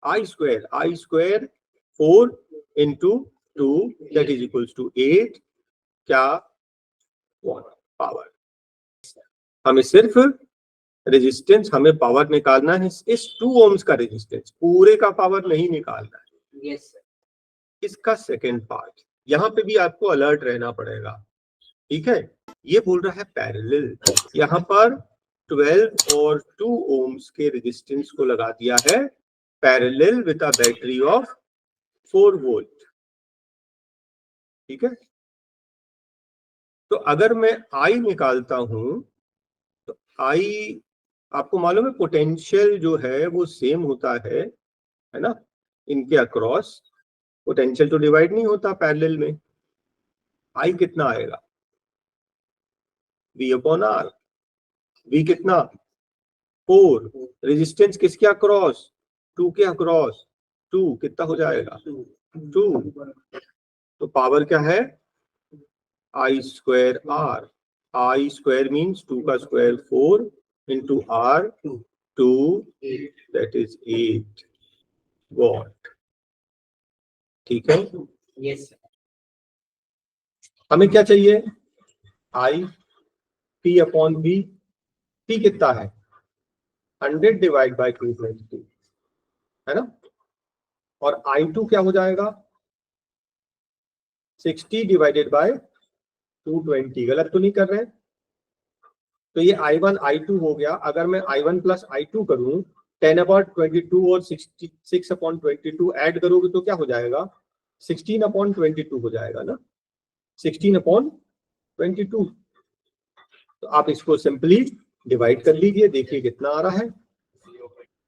I². 4 into 2 that is equals to 8. क्या? पावर. हमें सिर्फ रेजिस्टेंस, हमें पावर निकालना है इस 2 ohms का रेजिस्टेंस, पूरे का पावर नहीं निकालना है. Yes sir. इसका सेकेंड पार्ट, यहाँ पे भी आपको अलर्ट रहना पड़ेगा. ठीक है, ये बोल रहा है पैरेलल. यहाँ पर 12 और 2 ohms के रेजिस्टेंस को लगा दिया है parallel with a battery of 4 volt. ठीक है, तो अगर मैं I निकालता हूं तो I आपको मालूम है पोटेंशियल जो है वो सेम होता है ना, इनके अक्रॉस। पोटेंशियल तो डिवाइड नहीं होता पैरेलल में। आई कितना आएगा? V upon R. V कितना? 4। रेजिस्टेंस किसके अक्रॉस? 2 के अक्रॉस। 2 कितना हो जाएगा? 2। तो पावर क्या है? I square R। I square means 2 का square 4 into R 2, that is 8 what. ठीक है? यस हमें क्या चाहिए? I P upon V। P कितना है? 100 डिवाइड बाई 220, है ना? और I2 क्या हो जाएगा? 60 डिवाइडेड बाय 220। गलत तो नहीं कर रहे हैं? तो ये I1 I2 हो गया। अगर मैं I1 प्लस I2 करूं 10 अपॉन 22 और 66 अपॉन 22 ऐड करोगे तो क्या हो जाएगा? 16 अपॉन 22 हो जाएगा ना, 16 अपॉन 22। तो आप इसको सिंपली डिवाइड कर लीजिए, देखिए कितना आ रहा है।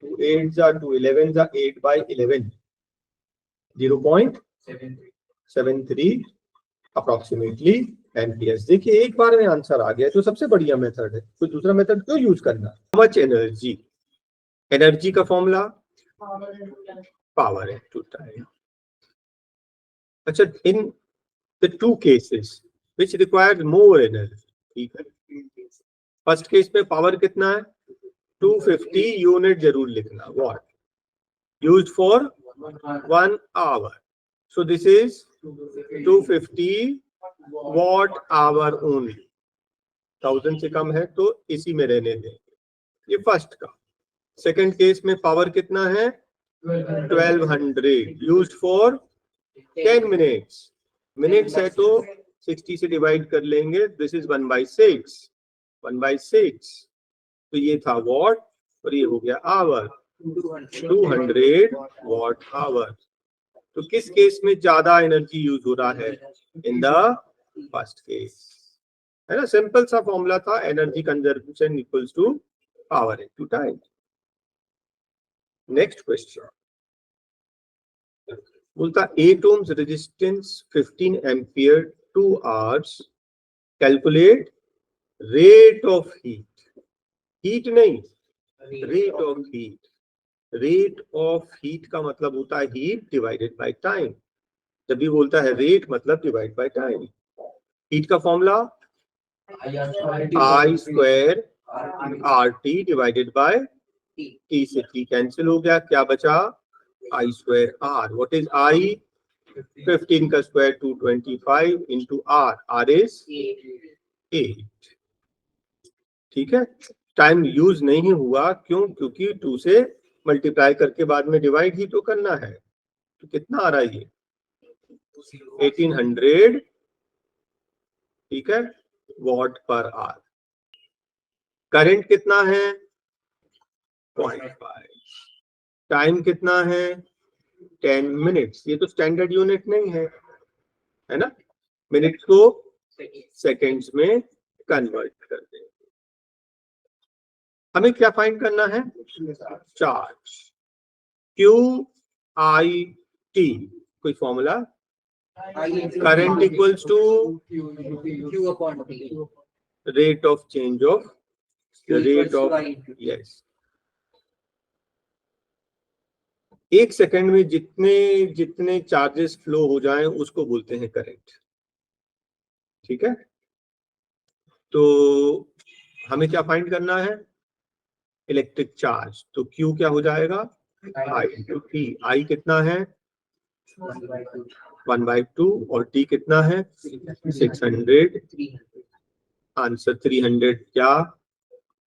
2 8 जा 2 11 जा 8 बाई 11, 0.73 अप्रोक्सीमेटली एम्पियर्स। देखिए एक बार में आंसर आ गया, तो सबसे बढ़िया मेथड है। कोई दूसरा मेथड क्यों यूज करना? How much energy? एनर्जी का फॉर्मूला पावर है टू टाइम। अच्छा, in the two cases which required more energy, ठीक है। फर्स्ट केस में पावर कितना है? 250 यूनिट जरूर लिखना, watt used for 1 hour. So this is 250 watt hour only. 1000 से कम है तो इसी में रहने देंगे, ये फर्स्ट का। सेकंड केस में पावर कितना है? 1200 यूज्ड फॉर 10 मिनट्स। मिनट्स है तो 60 से डिवाइड कर लेंगे, दिस इज 1/6। 1/6 तो ये था वॉट और ये हो गया आवर, 200 वॉट आवर। तो किस केस में ज्यादा एनर्जी यूज हो रहा है? इन द फर्स्ट केस, है ना। सिंपल सा फॉर्मूला था, energy conservation equals to power into time. Next question बोलता 8 ohms resistance 15 ampere 2 hours, calculate rate of heat. Heat नहीं, rate of heat. Rate of heat का मतलब होता है हीट डिवाइडेड बाय टाइम। जब भी बोलता है रेट मतलब डिवाइड बाय टाइम। हीट का formula I square RT divided by T से T कैंसिल हो गया, क्या बचा? I square R। What is I? 15 का square 225 into R। R is 8। ठीक है। टाइम यूज नहीं हुआ, क्यों? क्योंकि 2 से मल्टीप्लाई करके बाद में डिवाइड ही तो करना है। तो कितना आ रहा है ये? 1800, ठीक है, वॉट पर आवर। करंट कितना है? 0.5। टाइम कितना है? 10 मिनट्स। ये तो स्टैंडर्ड यूनिट नहीं है ना। मिनट्स को सेकेंड्स में कन्वर्ट कर दें। हमें क्या फाइंड करना है? Charge Q I T। कोई फॉर्मूला? Current equals to Q upon T। Rate of change of rate of, yes. 1 second में जितने जितने चार्जेस फ्लो हो जाएं उसको बोलते हैं करंट। ठीक है। तो हमें क्या फाइंड करना है? Electric charge. तो Q क्या हो जाएगा? I into T। I कितना है? 1/2 और T कितना है? 600। आंसर 300 क्या?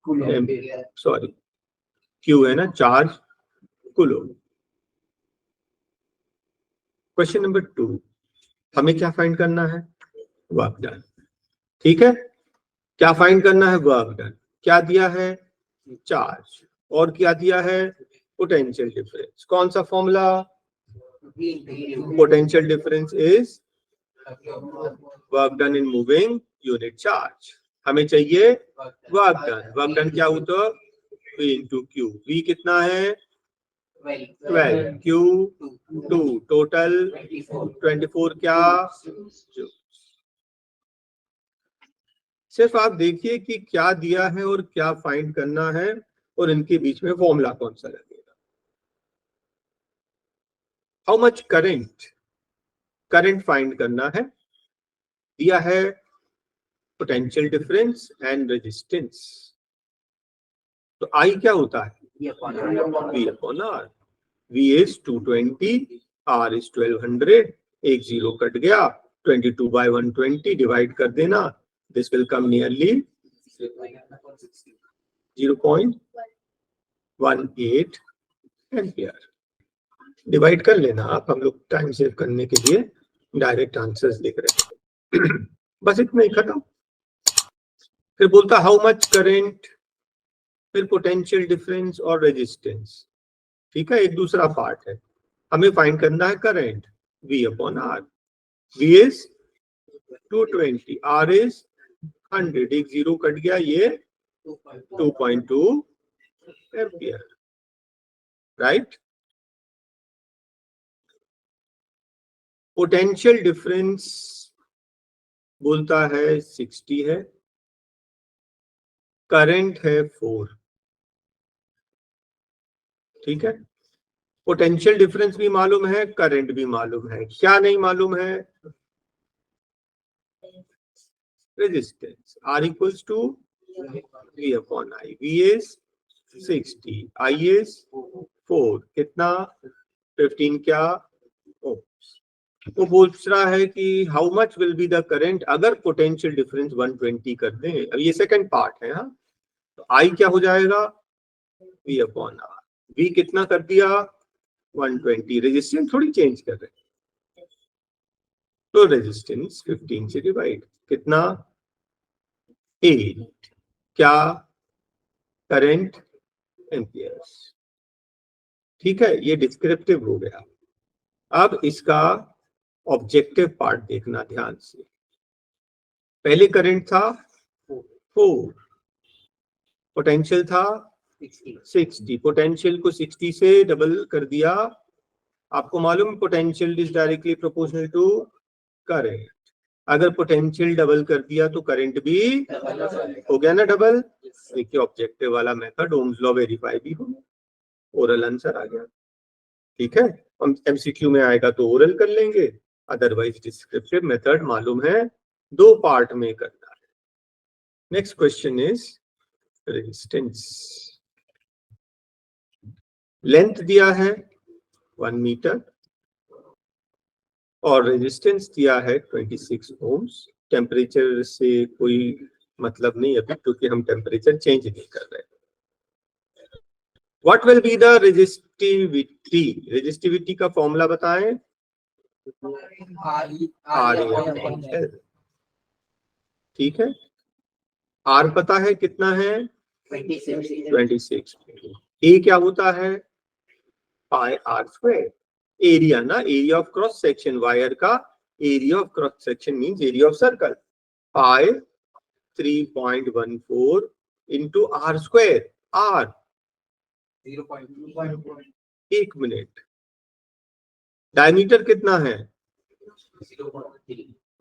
सॉरी, Q है ना, चार्ज कूलोम। क्वेश्चन नंबर 2, हमें क्या फाइंड करना है? Work done. ठीक है, क्या फाइंड करना है? Work done. क्या दिया है? चार्ज। और क्या दिया है? Potential difference. कौन सा formula? Potential difference is work done in moving unit charge. हमें चाहिए वर्क डन। वर्क डन क्या होता है? V इंटू क्यू, V कितना है 12, 12 Q 2, टोटल 24 क्या जो। सिर्फ आप देखिए कि क्या दिया है और क्या फाइंड करना है और इनके बीच में फॉर्मूला कौन सा लगेगा। हाउ मच करंट फाइंड करना है, दिया है पोटेंशियल डिफरेंस एंड रेजिस्टेंस। तो आई क्या होता है V upon R. V is 220, R is 1200, एक जीरो कट गया, 22 by 120 डिवाइड कर देना, this will come nearly 0.18 ampere. Divide कर लेना आप, हम लोग टाइम सेव करने के लिए डायरेक्ट आंसर्स लिख रहे हैं। बस इतना ही, खत्म। फिर बोलता हाउ मच करंट, फिर पोटेंशियल डिफरेंस और रेजिस्टेंस। ठीक है, एक दूसरा पार्ट है, हमें फाइंड करना है current V upon R. V is 220, R is 100, एक जीरो कट गया, ये 2.2 एम्पियर, राइट। पोटेंशियल डिफरेंस बोलता है 60 है, करंट है 4। ठीक है, पोटेंशियल डिफरेंस भी मालूम है, करंट भी मालूम है, क्या नहीं मालूम है, resistance. R equals to V upon I। V is 60, I is 4, कितना 15 क्या ohms। वो पूछ रहा है कि how much will be the current अगर पोटेंशियल डिफरेंस 120 कर दें। अब ये सेकंड पार्ट है। हाँ, तो I क्या हो जाएगा V अपॉन R। V कितना कर दिया 120, रेजिस्टेंस थोड़ी चेंज कर रहे हैं, तो रेजिस्टेंस 15 से डिवाइड, कितना 8, क्या करंट एम्पियर्स। ठीक है, ये डिस्क्रिप्टिव हो गया। अब इसका ऑब्जेक्टिव पार्ट देखना ध्यान से। पहले करंट था 4, पोटेंशियल था 60, पोटेंशियल को 60 से डबल कर दिया। आपको मालूम potential is directly proportional to current, अगर पोटेंशियल डबल कर दिया तो करंट भी हो गया ना डबल। देखिए ऑब्जेक्टिव वाला मेथड ओम्स लॉ वेरीफाई भी हो, ओरल आंसर आ गया। ठीक है, हम एमसीक्यू में आएगा तो ओरल कर लेंगे, अदरवाइज डिस्क्रिप्टिव मेथड मालूम है 2 पार्ट में करना है। Next question is resistance. Length दिया है 1 मीटर और रेजिस्टेंस दिया है 26 ओम्स। टेम्परेचर से कोई मतलब नहीं अभी, क्योंकि हम टेम्परेचर चेंज नहीं कर रहे। What will be the resistivity, resistivity का फॉर्मूला बताएं। RAL। ठीक है, R पता है कितना है 26। A क्या होता है पाई R स्क्वायर। एरिया ना, area of cross section, wire का area of cross section means area of circle, pi 3.14 into R square. R 1 minute. Diameter कितना है,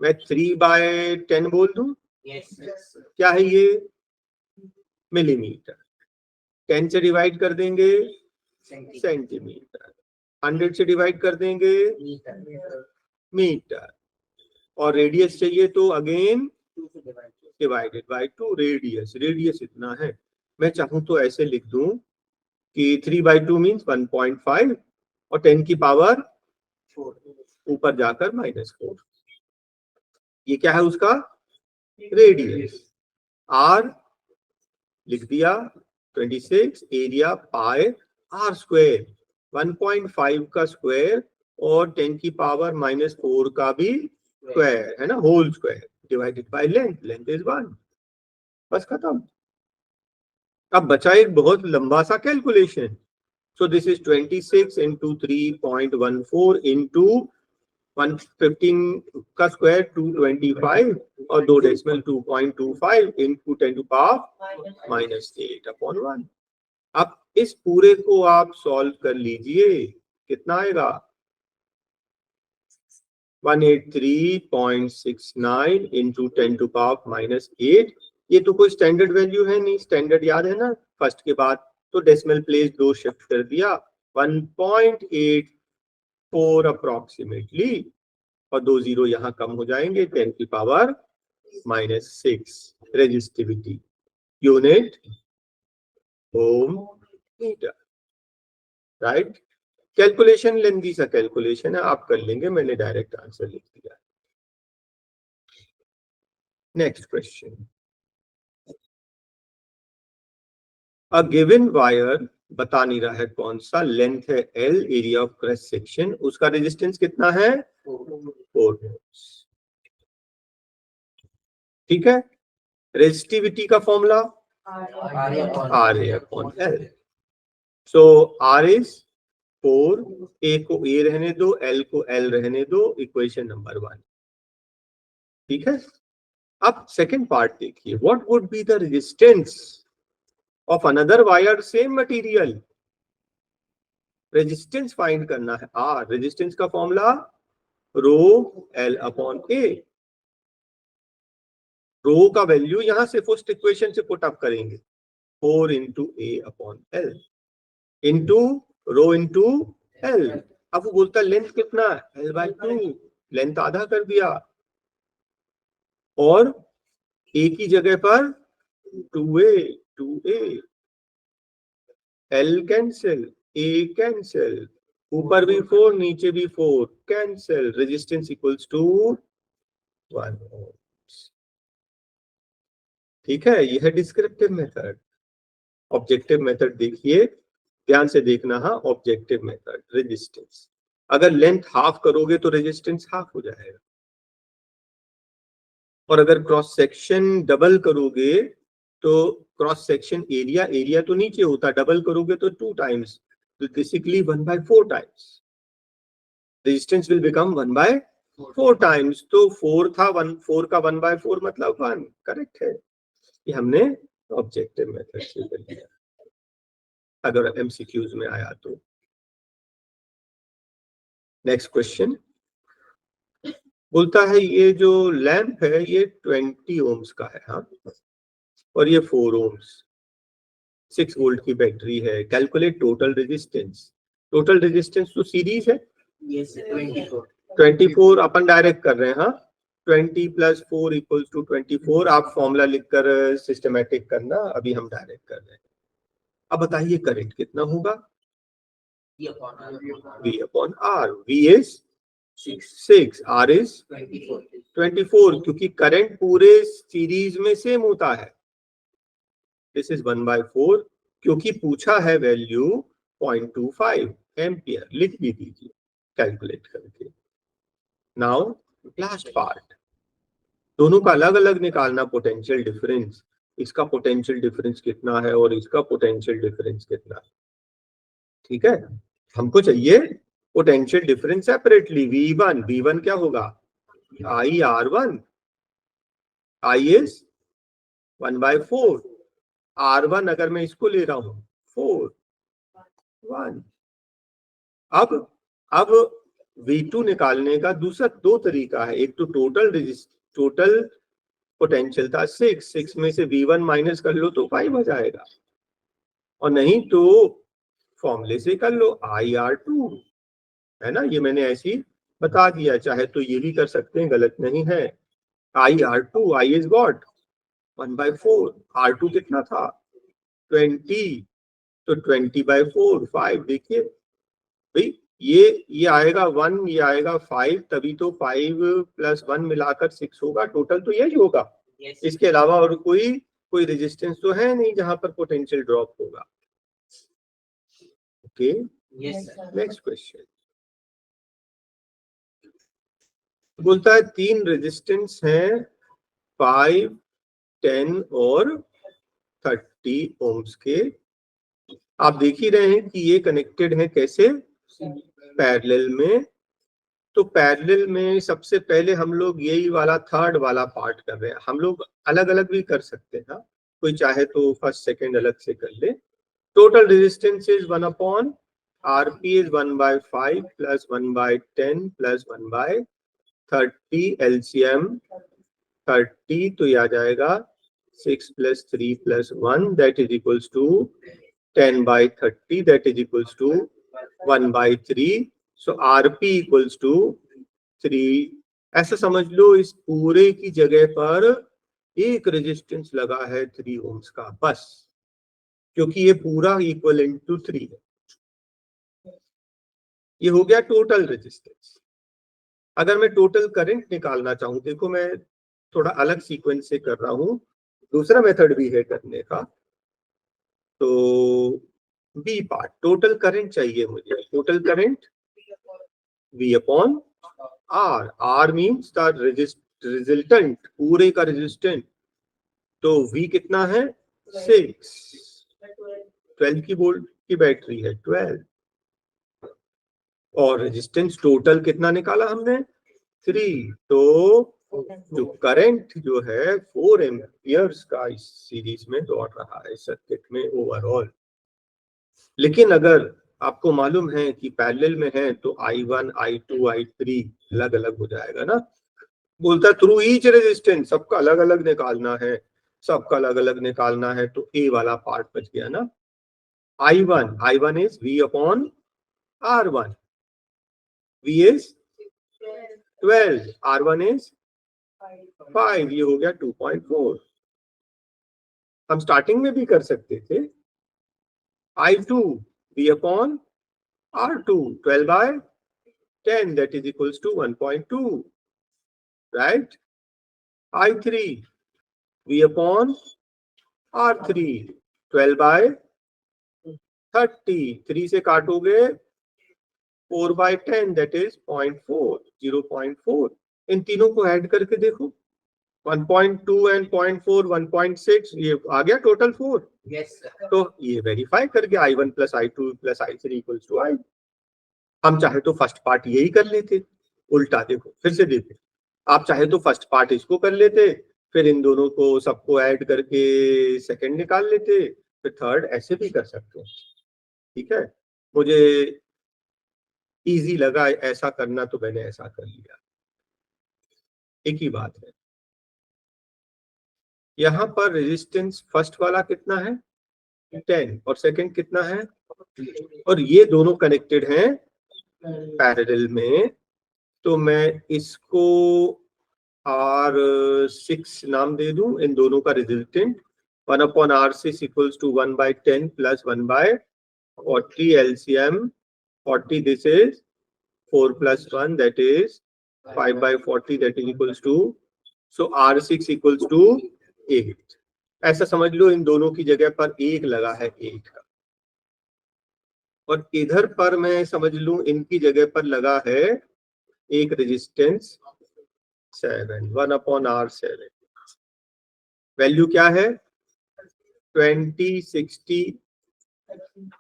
मैं 3/10 बोल दूं, क्या है ये मिलीमीटर। 10 से डिवाइड कर देंगे सेंटीमीटर, 100 से डिवाइड कर देंगे मीटर, और रेडियस चाहिए तो again divided by 2 radius. Radius इतना है, मैं चाहूं तो ऐसे लिख दूं कि 3/2 मीन्स 1.5 और 10 की पावर ऊपर जाकर -4। ये क्या है उसका रेडियस। R लिख दिया 26, एरिया पाई R स्क्वायर, 1.5 का स्क्वायर और 10 की पावर -4 का भी स्क्वायर है ना, whole square, divided by length, length is 1। बस खत्म। अब बचा एक बहुत लंबा सा calculation. So this is 26 into 3.14 into 115 का स्क्वायर 225 और 2 decimal 2.25 into 10 to power -8 upon 1। अब इस पूरे को आप सॉल्व कर लीजिए, कितना आएगा 183.69 इंटू 10⁻⁻8। ये तो कोई स्टैंडर्ड वैल्यू है नहीं, स्टैंडर्ड याद है ना फर्स्ट के बाद, तो डेसिमल प्लेस 2 शिफ्ट कर दिया 1.84 अप्रोक्सीमेटली, और 2 जीरो यहाँ कम हो जाएंगे, 10⁻⁻6 resistivity unit ohm metre, right. Calculation lengthy सा कैलकुलेशन है, आप कर लेंगे, मैंने डायरेक्ट आंसर लिख दिया। Next question, a given wire, बता नहीं रहा है कौन सा, लेंथ है L, area of cross section, उसका रेजिस्टेंस कितना है 4 ohms, ठीक है। रेजिस्टिविटी का formula RA/L, so R is 4, A को A रहने दो, L को L रहने दो, इक्वेशन नंबर 1, ठीक है। अब सेकेंड पार्ट देखिए, what would be the resistance of another wire same material, resistance find करना है। रेजिस्टेंस का फॉर्मूला ρL/A, रो का वैल्यू यहां से फर्स्ट इक्वेशन से पुट अप करेंगे, 4 into A/L into rho into L। अब वो बोलता लेंथ कितना है L/2, लेंथ आधा कर दिया, और A की जगह पर 2A, L cancel, A cancel, ऊपर भी 4 नीचे भी 4 कैंसिल, रेजिस्टेंस इक्वल्स टू 1 ओम, ठीक है। यह है डिस्क्रिप्टिव मेथड। ऑब्जेक्टिव मेथड देखिए, ध्यान से देखना, हाँ ऑब्जेक्टिव मेथड, रेजिस्टेंस अगर लेंथ हाफ करोगे तो रेजिस्टेंस हाफ हो जाएगा, और अगर क्रॉस सेक्शन डबल करोगे तो क्रॉस सेक्शन एरिया तो नीचे होता, डबल करोगे तो 2 टाइम्स, तो basically 1/4 times, resistance will become 1/4 times, तो 4 था, 4 का 1/4 मतलब 1, करेक्ट है। ये हमने ऑब्जेक्टिव मेथड से कर लिया, अगर एमसीक्यूज में आया तो। नेक्स्ट क्वेश्चन बोलता है ये जो लैंप है ये 20 ओम्स का है, हाँ, और ये 4 ओम्स, 6 वोल्ट की बैटरी है, calculate total resistance. Total resistance तो सीरीज है, 24 अपन डायरेक्ट कर रहे हैं, हाँ 20 + 4 = 24, आप फॉर्मूला लिखकर सिस्टमैटिक करना, अभी हम डायरेक्ट कर रहे हैं। अब बताइए करंट कितना होगा, V/R, V is 6, R is 24, क्योंकि करंट पूरे सीरीज में सेम होता है, दिस इज 1/4, क्योंकि पूछा है वैल्यू 0.25 एम्पियर, लिख भी दीजिए कैलकुलेट करके। नाउ लास्ट पार्ट, दोनों का अलग अलग निकालना पोटेंशियल डिफरेंस, इसका पोटेंशियल डिफरेंस कितना है और इसका पोटेंशियल डिफरेंस कितना है, ठीक है। हमको चाहिए पोटेंशियल डिफरेंस सेपरेटली, V1 क्या होगा IR1, I is 1/4, R1 अगर मैं इसको ले रहा हूं 4, 1। अब V2 निकालने का दूसरा 2 तरीका है, एक तो टोटल पोटेंशियल था 6 में से V1 माइनस कर लो तो 5 हो जाएगा, और नहीं तो फॉर्मूले से कर लो IR2, है ना, ये मैंने ऐसी बता दिया, चाहे तो ये भी कर सकते हैं, गलत नहीं है। IR2, I is what 1/4, R2 कितना था 20, तो 20/4 5, देखिए भाई ये आएगा 1, ये आएगा 5, तभी तो 5 + 1 मिलाकर 6 होगा, टोटल तो यही होगा। इसके अलावा और कोई रेजिस्टेंस तो है नहीं जहां पर पोटेंशियल ड्रॉप होगा। ओके, नेक्स्ट क्वेश्चन बोलता है 3 रेजिस्टेंस हैं 5, 10 और 30 ओम्स के, आप देख ही रहे हैं कि ये कनेक्टेड है कैसे, पैरेलल में। तो पैरेलल में सबसे पहले हम लोग यही वाला थर्ड वाला पार्ट कर रहे हैं, हम लोग अलग अलग भी कर सकते हैं, कोई चाहे तो फर्स्ट सेकंड अलग से कर ले। total resistance is 1 upon RP is 1 by 5 plus 1 by 10 plus 1 by 30 LCM 30 तो ये आ जाएगा 6 plus 3 plus 1 that is equals to 10 by 30 that is equals to 1 by 3 so RP equals to 3 ऐसा समझ लो इस पूरे की जगह पर एक रेजिस्टेंस लगा है 3 ohms का बस क्योंकि ये पूरा इक्विवेलेंट टू 3 है ये हो गया टोटल रेजिस्टेंस अगर मैं टोटल करंट निकालना चाहूं देखो मैं थोड़ा अलग सीक्वेंस से कर रहा हूं दूसरा मेथड भी है करने का तो बी पार्ट टोटल करंट चाहिए मुझे total current V upon R R means the resultant पूरे का रेजिस्टेंट तो V कितना है 6 12 की वोल्ट की बैटरी है 12 और रेजिस्टेंस टोटल कितना निकाला हमने 3 तो जो करंट जो है 4 एम्पियर्स का इस सीरीज में दौड़ रहा है सर्किट में ओवरऑल लेकिन अगर आपको मालूम है कि पैरेलल में है तो I1 I2 I3 अलग अलग हो जाएगा ना बोलता थ्रू ईच रेजिस्टेंस सबका अलग अलग निकालना है तो ए वाला पार्ट बच गया ना I1 is V upon R1 V is 12 R1 is 5 ये हो गया 2.4 हम स्टार्टिंग में भी कर सकते थे I2 V upon R2 12 by 10 that is equals to 1.2 right I3 V upon R3 12 by 30 3 से काटोगे 4 by 10 that is 0.4 इन तीनों को ऐड करके देखो 1.2 and 0.4 1.6 ये आ गया टोटल 4 yes sir. तो ये वेरीफाई कर गया I1 plus I2 plus I3 equals to I हम चाहे तो फर्स्ट पार्ट यही कर लेते उल्टा देखो फिर से देखो आप चाहे तो फर्स्ट पार्ट इसको कर लेते फिर इन दोनों को सबको ऐड करके सेकंड निकाल लेते फिर थर्ड ऐसे भी कर सकते हो ठीक है मुझे इजी लगा ऐसा करना तो मैंने ऐसा कर लिया एक ही बात है यहाँ पर रेजिस्टेंस फर्स्ट वाला कितना है 10 और सेकंड कितना है और ये दोनों कनेक्टेड हैं पैरेलल में तो मैं इसको R6 नाम दे दूं इन दोनों का resultant 1 upon R6 equals to 1 by 10 plus 1 by 40 LCM 40 this is 4 plus 1 that is 5 by 40 that is equals to so R6 equals to 8 ऐसा समझ लो इन दोनों की जगह पर 1 लगा है 8 का और इधर पर मैं समझ लूं इनकी जगह पर लगा है एक रेजिस्टेंस 7 1 upon R7 वैल्यू क्या है 20 60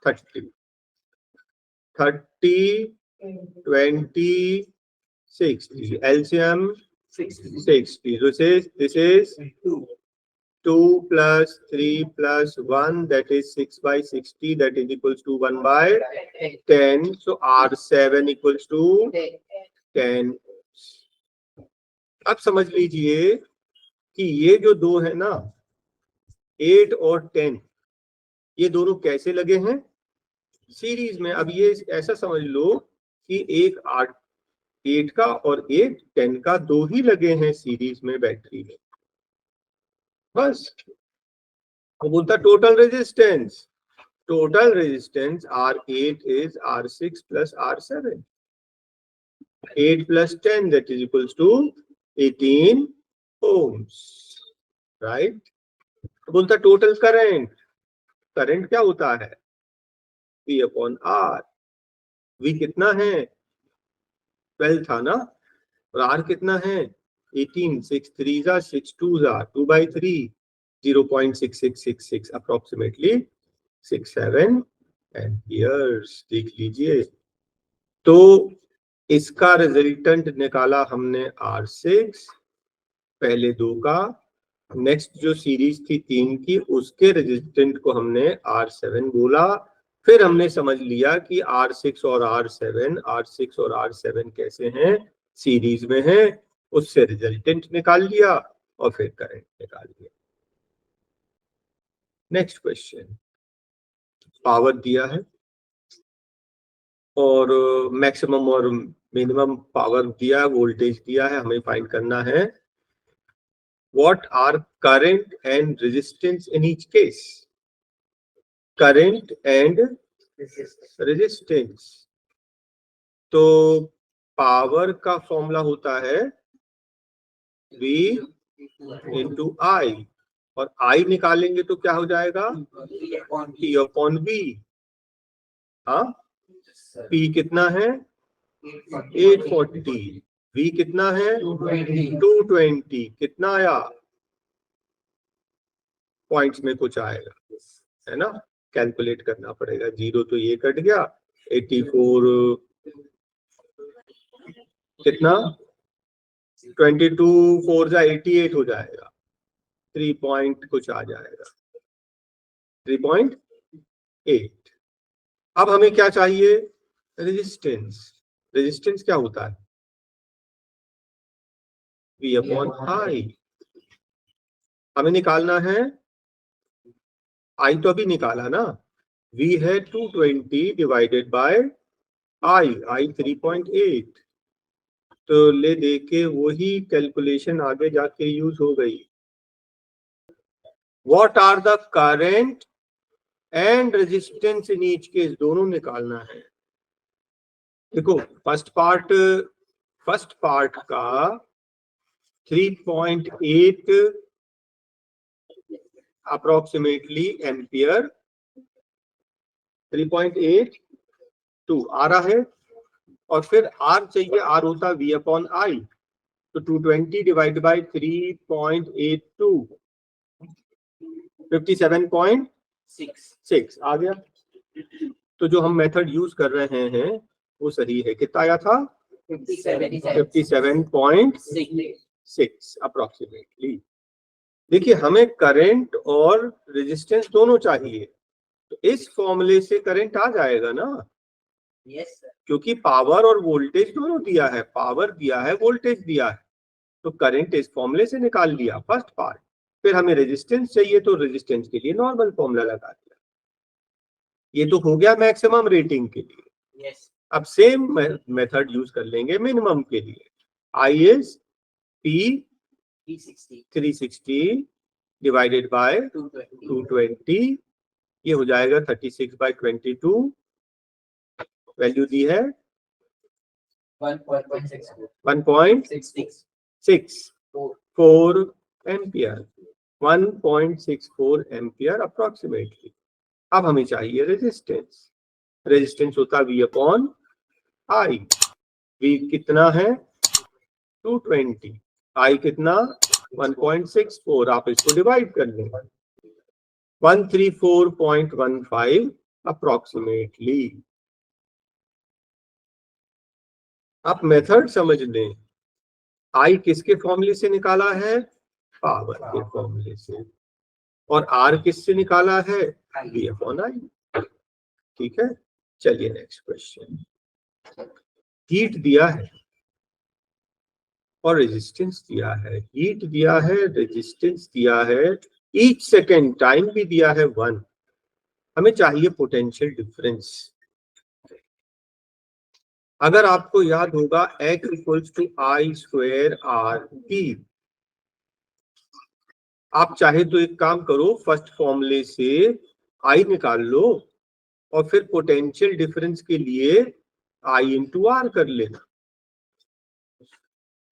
30 30 20 60 LCM 60 so this is 2 plus 3 plus 1 that is 6 by 60 that is equals to 1 by 10 so R7 equals to 10 अब समझ लीजिए कि ये जो दो है ना 8 और 10 ये दोनों कैसे लगे हैं सीरीज में अब ये ऐसा समझ लो कि एक 8 का और एक 10 का दो ही लगे हैं सीरीज में बैटरी में बस वो बोलता total resistance R8 is R6 plus R7 8 plus 10 that is equals to 18 ohms right बोलता टोटल करंट क्या होता है V upon R V कितना है 12 था ना और R कितना है 18 6 3s are 6 2s are 2 by 3 0.6666 approximately 67 amperes देख लीजिए तो इसका रिजल्टेंट निकाला हमने R6 पहले दो का नेक्स्ट जो सीरीज थी 3 की, उसके रेजिस्टेंट को हमने R7 बोला। फिर हमने समझ लिया कि R6 और R6 और R7 कैसे हैं, सीरीज में हैं, उससे रिजल्टेंट निकाल लिया और फिर करंट निकाल लिया। नेक्स्ट क्वेश्चन, पावर दिया है और मैक्सिमम और मिनिमम पावर दिया, वोल्टेज दिया है, हमें फाइंड करना है what are current and resistance in each case. Current and resistance, तो पावर का फॉर्मूला होता है V इंटू I, और I निकालेंगे तो क्या हो जाएगा P अपॉन V। हाँ, P कितना है 840, V कितना है 220, कितना आया, पॉइंट्स में कुछ आएगा, है ना, कैलकुलेट करना पड़ेगा। 0 तो ये कट गया, 84 कितना 22 4 जा 88 हो जाएगा, 3 पॉइंट कुछ आ जाएगा, 3.8। अब हमें क्या चाहिए, रेजिस्टेंस। रेजिस्टेंस क्या होता है V अपॉन I। हमें निकालना है I, तो अभी निकाला ना, V है 220 डिवाइडेड बाय I 3.8, तो ले दे के वही कैलकुलेशन आगे जाके यूज हो गई। What are the current and resistance in each case, दोनों निकालना है। देखो फर्स्ट पार्ट का 3.8 अप्रोक्सीमेटली एम्पियर, 3.82 आ रहा है, और फिर R चाहिए, R होता V अपॉन I, तो 220 डिवाइड बाई 3.82 57.6 आ गया। तो जो हम मेथड यूज कर रहे हैं वो सही है। कितना आया था 57.6 अप्रोक्सीमेटली। देखिए हमें करंट और रेजिस्टेंस दोनों चाहिए, तो इस फॉर्मूले से करंट आ जाएगा ना। यस सर, क्योंकि पावर और वोल्टेज दोनों दिया है, पावर दिया है, वोल्टेज दिया है, तो करंट इस फॉर्मूले से निकाल लिया फर्स्ट पार्ट। फिर हमें रेजिस्टेंस चाहिए, तो रेजिस्टेंस के लिए नॉर्मल फॉर्मूला लगा दिया। ये तो हो गया मैक्सिमम रेटिंग के लिए। यस, अब सेम मेथड यूज कर लेंगे मिनिमम के लिए। I is P 360 divided by 220, ये हो जाएगा 36/22। वैल्यू दी है 1.64 एम्पियर, 1.64 एम्पियर अप्रोक्सीमेटली। अब हमें चाहिए रेजिस्टेंस। रेजिस्टेंस होता V अपॉन I। V कितना है 220, I कितना 1.64, आप इसको डिवाइड कर लें 134.15 अप्रोक्सीमेटली। आप मेथड समझ लें, I किसके फॉर्मूले से निकाला है, पावर के फॉर्मूले से, और R किससे निकाला है, V अपॉन I। ठीक है, चलिए नेक्स्ट क्वेश्चन। हीट दिया है और रेजिस्टेंस दिया है, हीट दिया है, रेजिस्टेंस दिया है, ईच सेकेंड टाइम भी दिया है 1। हमें चाहिए पोटेंशियल डिफरेंस। अगर आपको याद होगा H equals to I square RT, आप चाहे तो एक काम करो, फर्स्ट फॉर्मूले से I निकाल लो और फिर पोटेंशियल डिफरेंस के लिए I इंटू आर कर लेना।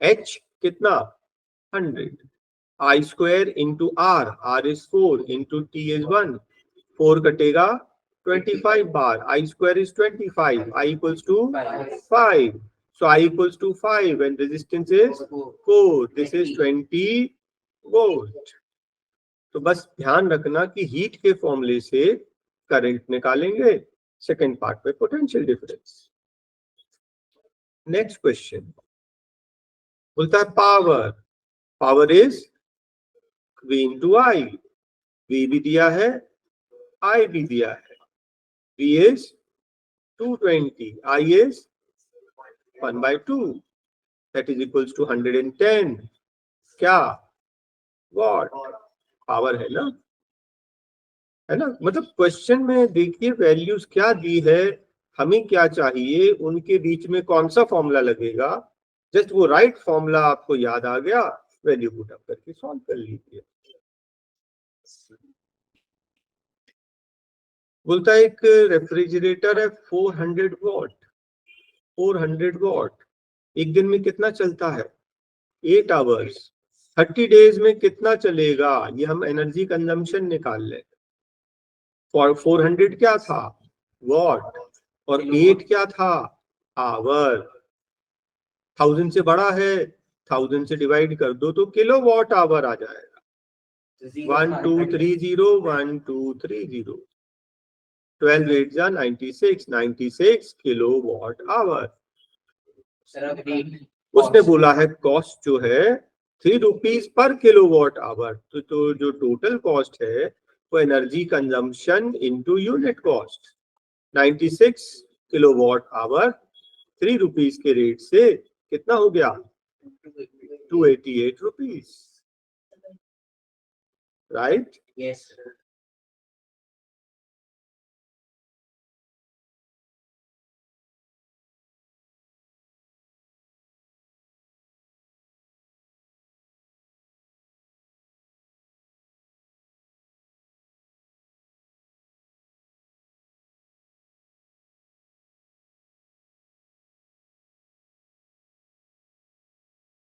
H कितना 100, I square into R, R is 4 into T is 1, 4 कटेगा 25 बार, I square is 25, I equals to 5, so I equals to 5 and resistance is 4, this is 20 volt। तो बस ध्यान रखना कि हीट के फॉर्मूले से करंट निकालेंगे, सेकंड पार्ट में पोटेंशियल डिफरेंस। नेक्स्ट क्वेश्चन बोलता है power. Power is V into I, V भी दिया है, I भी दिया है। V is 220, I is 1/2, that is equals to 110 क्या वॉट पावर है ना, है ना। मतलब क्वेश्चन में देखिए वैल्यूज क्या दी है, हमें क्या चाहिए, उनके बीच में कौन सा फॉर्मूला लगेगा, जस्ट वो राइट फॉर्मूला आपको याद आ गया, वैल्यू पुट अप करके सॉल्व कर लीजिए। बोलता है एक रेफ्रिजरेटर है 400 वॉट, 400 वॉट एक दिन में कितना चलता है 8 आवर्स, 30 डेज में कितना चलेगा, ये हम एनर्जी कंजम्पशन निकाल लें। 400 क्या था वॉट और 8 क्या था आवर, 1000 से बड़ा है, 1000 से डिवाइड कर दो तो किलो वॉट आवर आ जाएगा। 1230 1230, 12 8 जा 96, 96 किलो वॉट आवर। उसने बोला है कॉस्ट जो है 3 rupees per kilo watt our, तो जो टोटल कॉस्ट है वो energy consumption into unit cost, 96 kilo watt hour 3 rupees के रेट से कितना हो गया 288 रुपीज, राइट। Yes, sir.